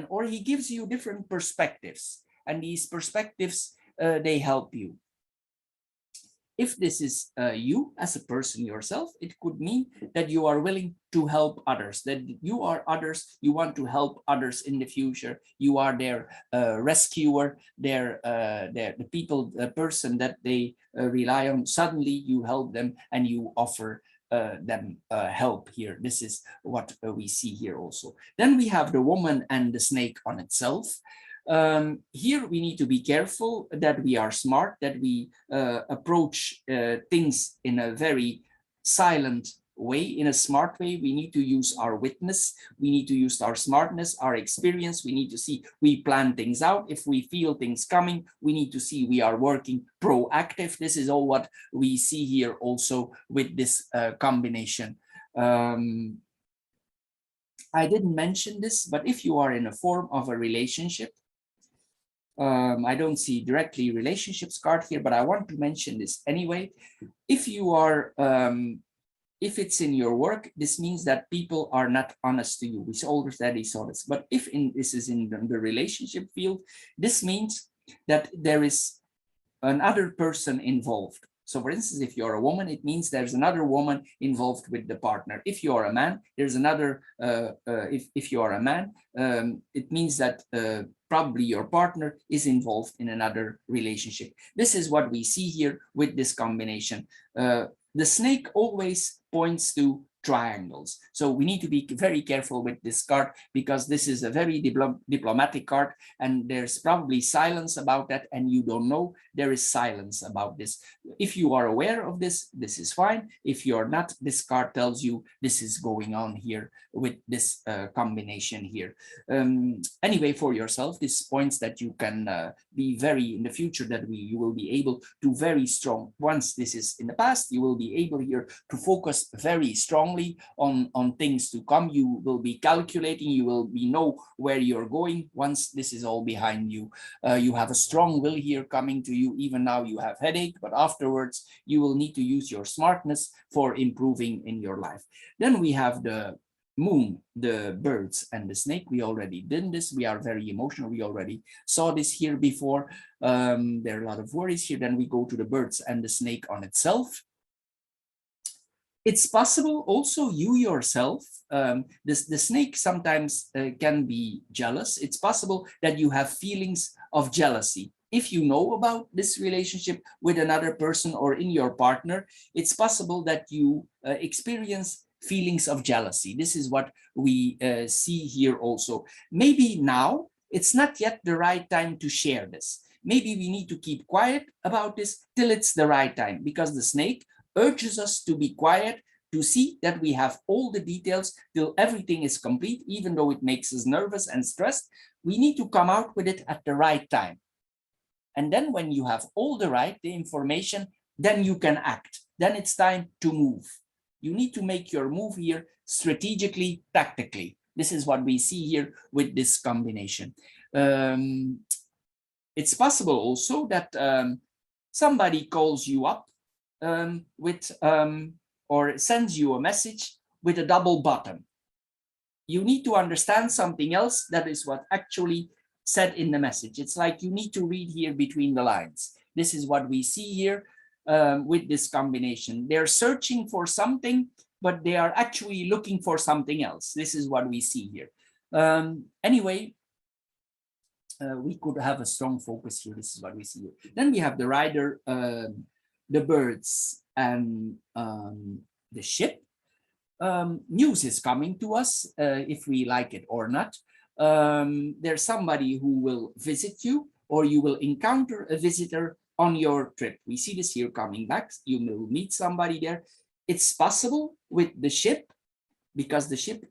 or he gives you different perspectives, and these perspectives they help you. If this is you as a person yourself, it could mean that you are willing to help others, that you are others, you want to help others in the future. You are their rescuer, the people, the person that they rely on. Suddenly you help them and you offer them help here. This is what we see here also. Then we have the woman and the snake on itself. Here we need to be careful that we are smart, that we approach things in a very silent way, in a smart way. We need to use our witness, we need to use our smartness, our experience. We need to see, we plan things out. If we feel things coming, we need to see we are working proactive. This is all what we see here also with this combination. I didn't mention this, but if you are in a form of a relationship, I don't see directly relationships card here, but I want to mention this anyway. If you are, if it's in your work, this means that people are not honest to you. We already saw this. But if this is in the relationship field, this means that there is another person involved. So for instance, if you're a woman, it means there's another woman involved with the partner. If you're a man, there's another, if you are a man, it means that probably your partner is involved in another relationship. This is what we see here with this combination. The snake always points to triangles. So we need to be very careful with this card, because this is a very diplomatic card, and there's probably silence about that, and you don't know there is silence about this. If you are aware of this, this is fine. If you're not, this card tells you this is going on here with this combination here. Anyway, for yourself, this points that you can be very, in the future, that you will be able to very strong. Once this is in the past, you will be able here to focus very strongly on things to come. You will be calculating, you will know where you're going. Once this is all behind you, you have a strong will here coming to you. Even now you have headache, but afterwards you will need to use your smartness for improving in your life. Then we have the moon, the birds, and the snake. We already did this. We are very emotional. We already saw this here before. There are a lot of worries here. Then we go to the birds and the snake on itself. It's possible also you yourself, the snake sometimes can be jealous. It's possible that you have feelings of jealousy. If you know about this relationship with another person or in your partner, it's possible that you experience feelings of jealousy. This is what we see here also. Maybe now it's not yet the right time to share this. Maybe we need to keep quiet about this till it's the right time, because the snake urges us to be quiet, to see that we have all the details till everything is complete. Even though it makes us nervous and stressed, we need to come out with it at the right time. And then when you have all the information, then you can act. Then it's time to move. You need to make your move here strategically, tactically. This is what we see here with this combination. It's possible also that somebody calls you up with or sends you a message with a double button. You need to understand something else. That is what actually said in the message. It's like you need to read here between the lines. This is what we see here with this combination. They're searching for something, but they are actually looking for something else. This is what we see here. Anyway, we could have a strong focus here. This is what we see here. Then we have the rider, the birds, and the ship. News is coming to us, if we like it or not. There's somebody who will visit you, or you will encounter a visitor on your trip. We see this here coming back. You will meet somebody there. It's possible with the ship, because the ship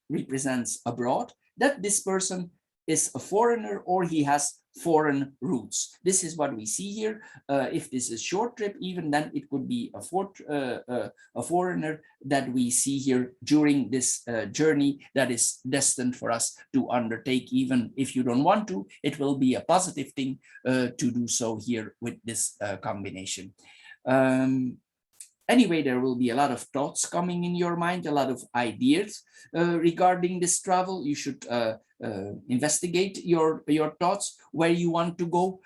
represents abroad, that this person is a foreigner or he has foreign roots. This is what we see here. If this is short trip, even then it could be a foreigner that we see here during this journey that is destined for us to undertake. Even if you don't want to, it will be a positive thing to do so here with this combination. Anyway, there will be a lot of thoughts coming in your mind, a lot of ideas regarding this travel. You should investigate your thoughts, where you want to go.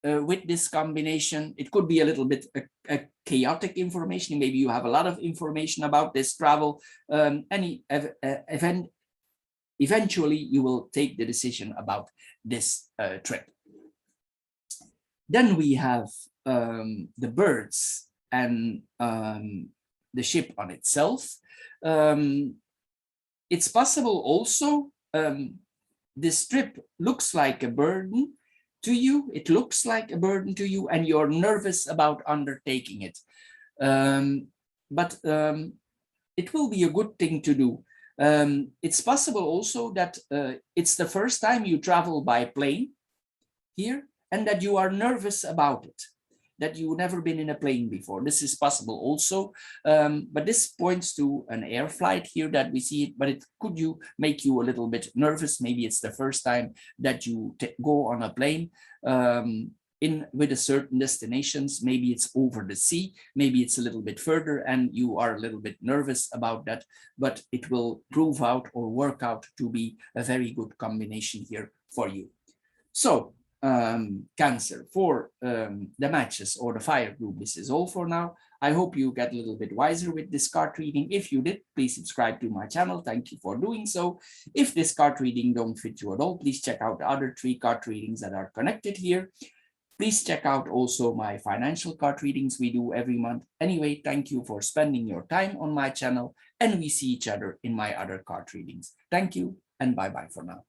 with this combination. It could be a little bit a chaotic information. Maybe you have a lot of information about this travel. Eventually, you will take the decision about this trip. Then we have the birds and the ship on itself. It's possible also this trip looks like a burden to you. It looks like a burden to you, and you're nervous about undertaking it. But it will be a good thing to do. It's possible also that it's the first time you travel by plane here, and that you are nervous about it, that you've never been in a plane before. This is possible also, but this points to an air flight here that we see it, but it could make you a little bit nervous. Maybe it's the first time that you go on a plane with a certain destinations. Maybe it's over the sea, maybe it's a little bit further, and you are a little bit nervous about that, but it will prove out or work out to be a very good combination here for you. So Cancer, for the matches or the fire group, this is all for now. I hope you get a little bit wiser with this card reading. If you did, please subscribe to my channel. Thank you for doing so. If this card reading don't fit you at all, please check out the other 3 card readings that are connected here. Please check out also my financial card readings we do every month. Anyway, thank you for spending your time on my channel, and we see each other in my other card readings. Thank you, and bye-bye for now.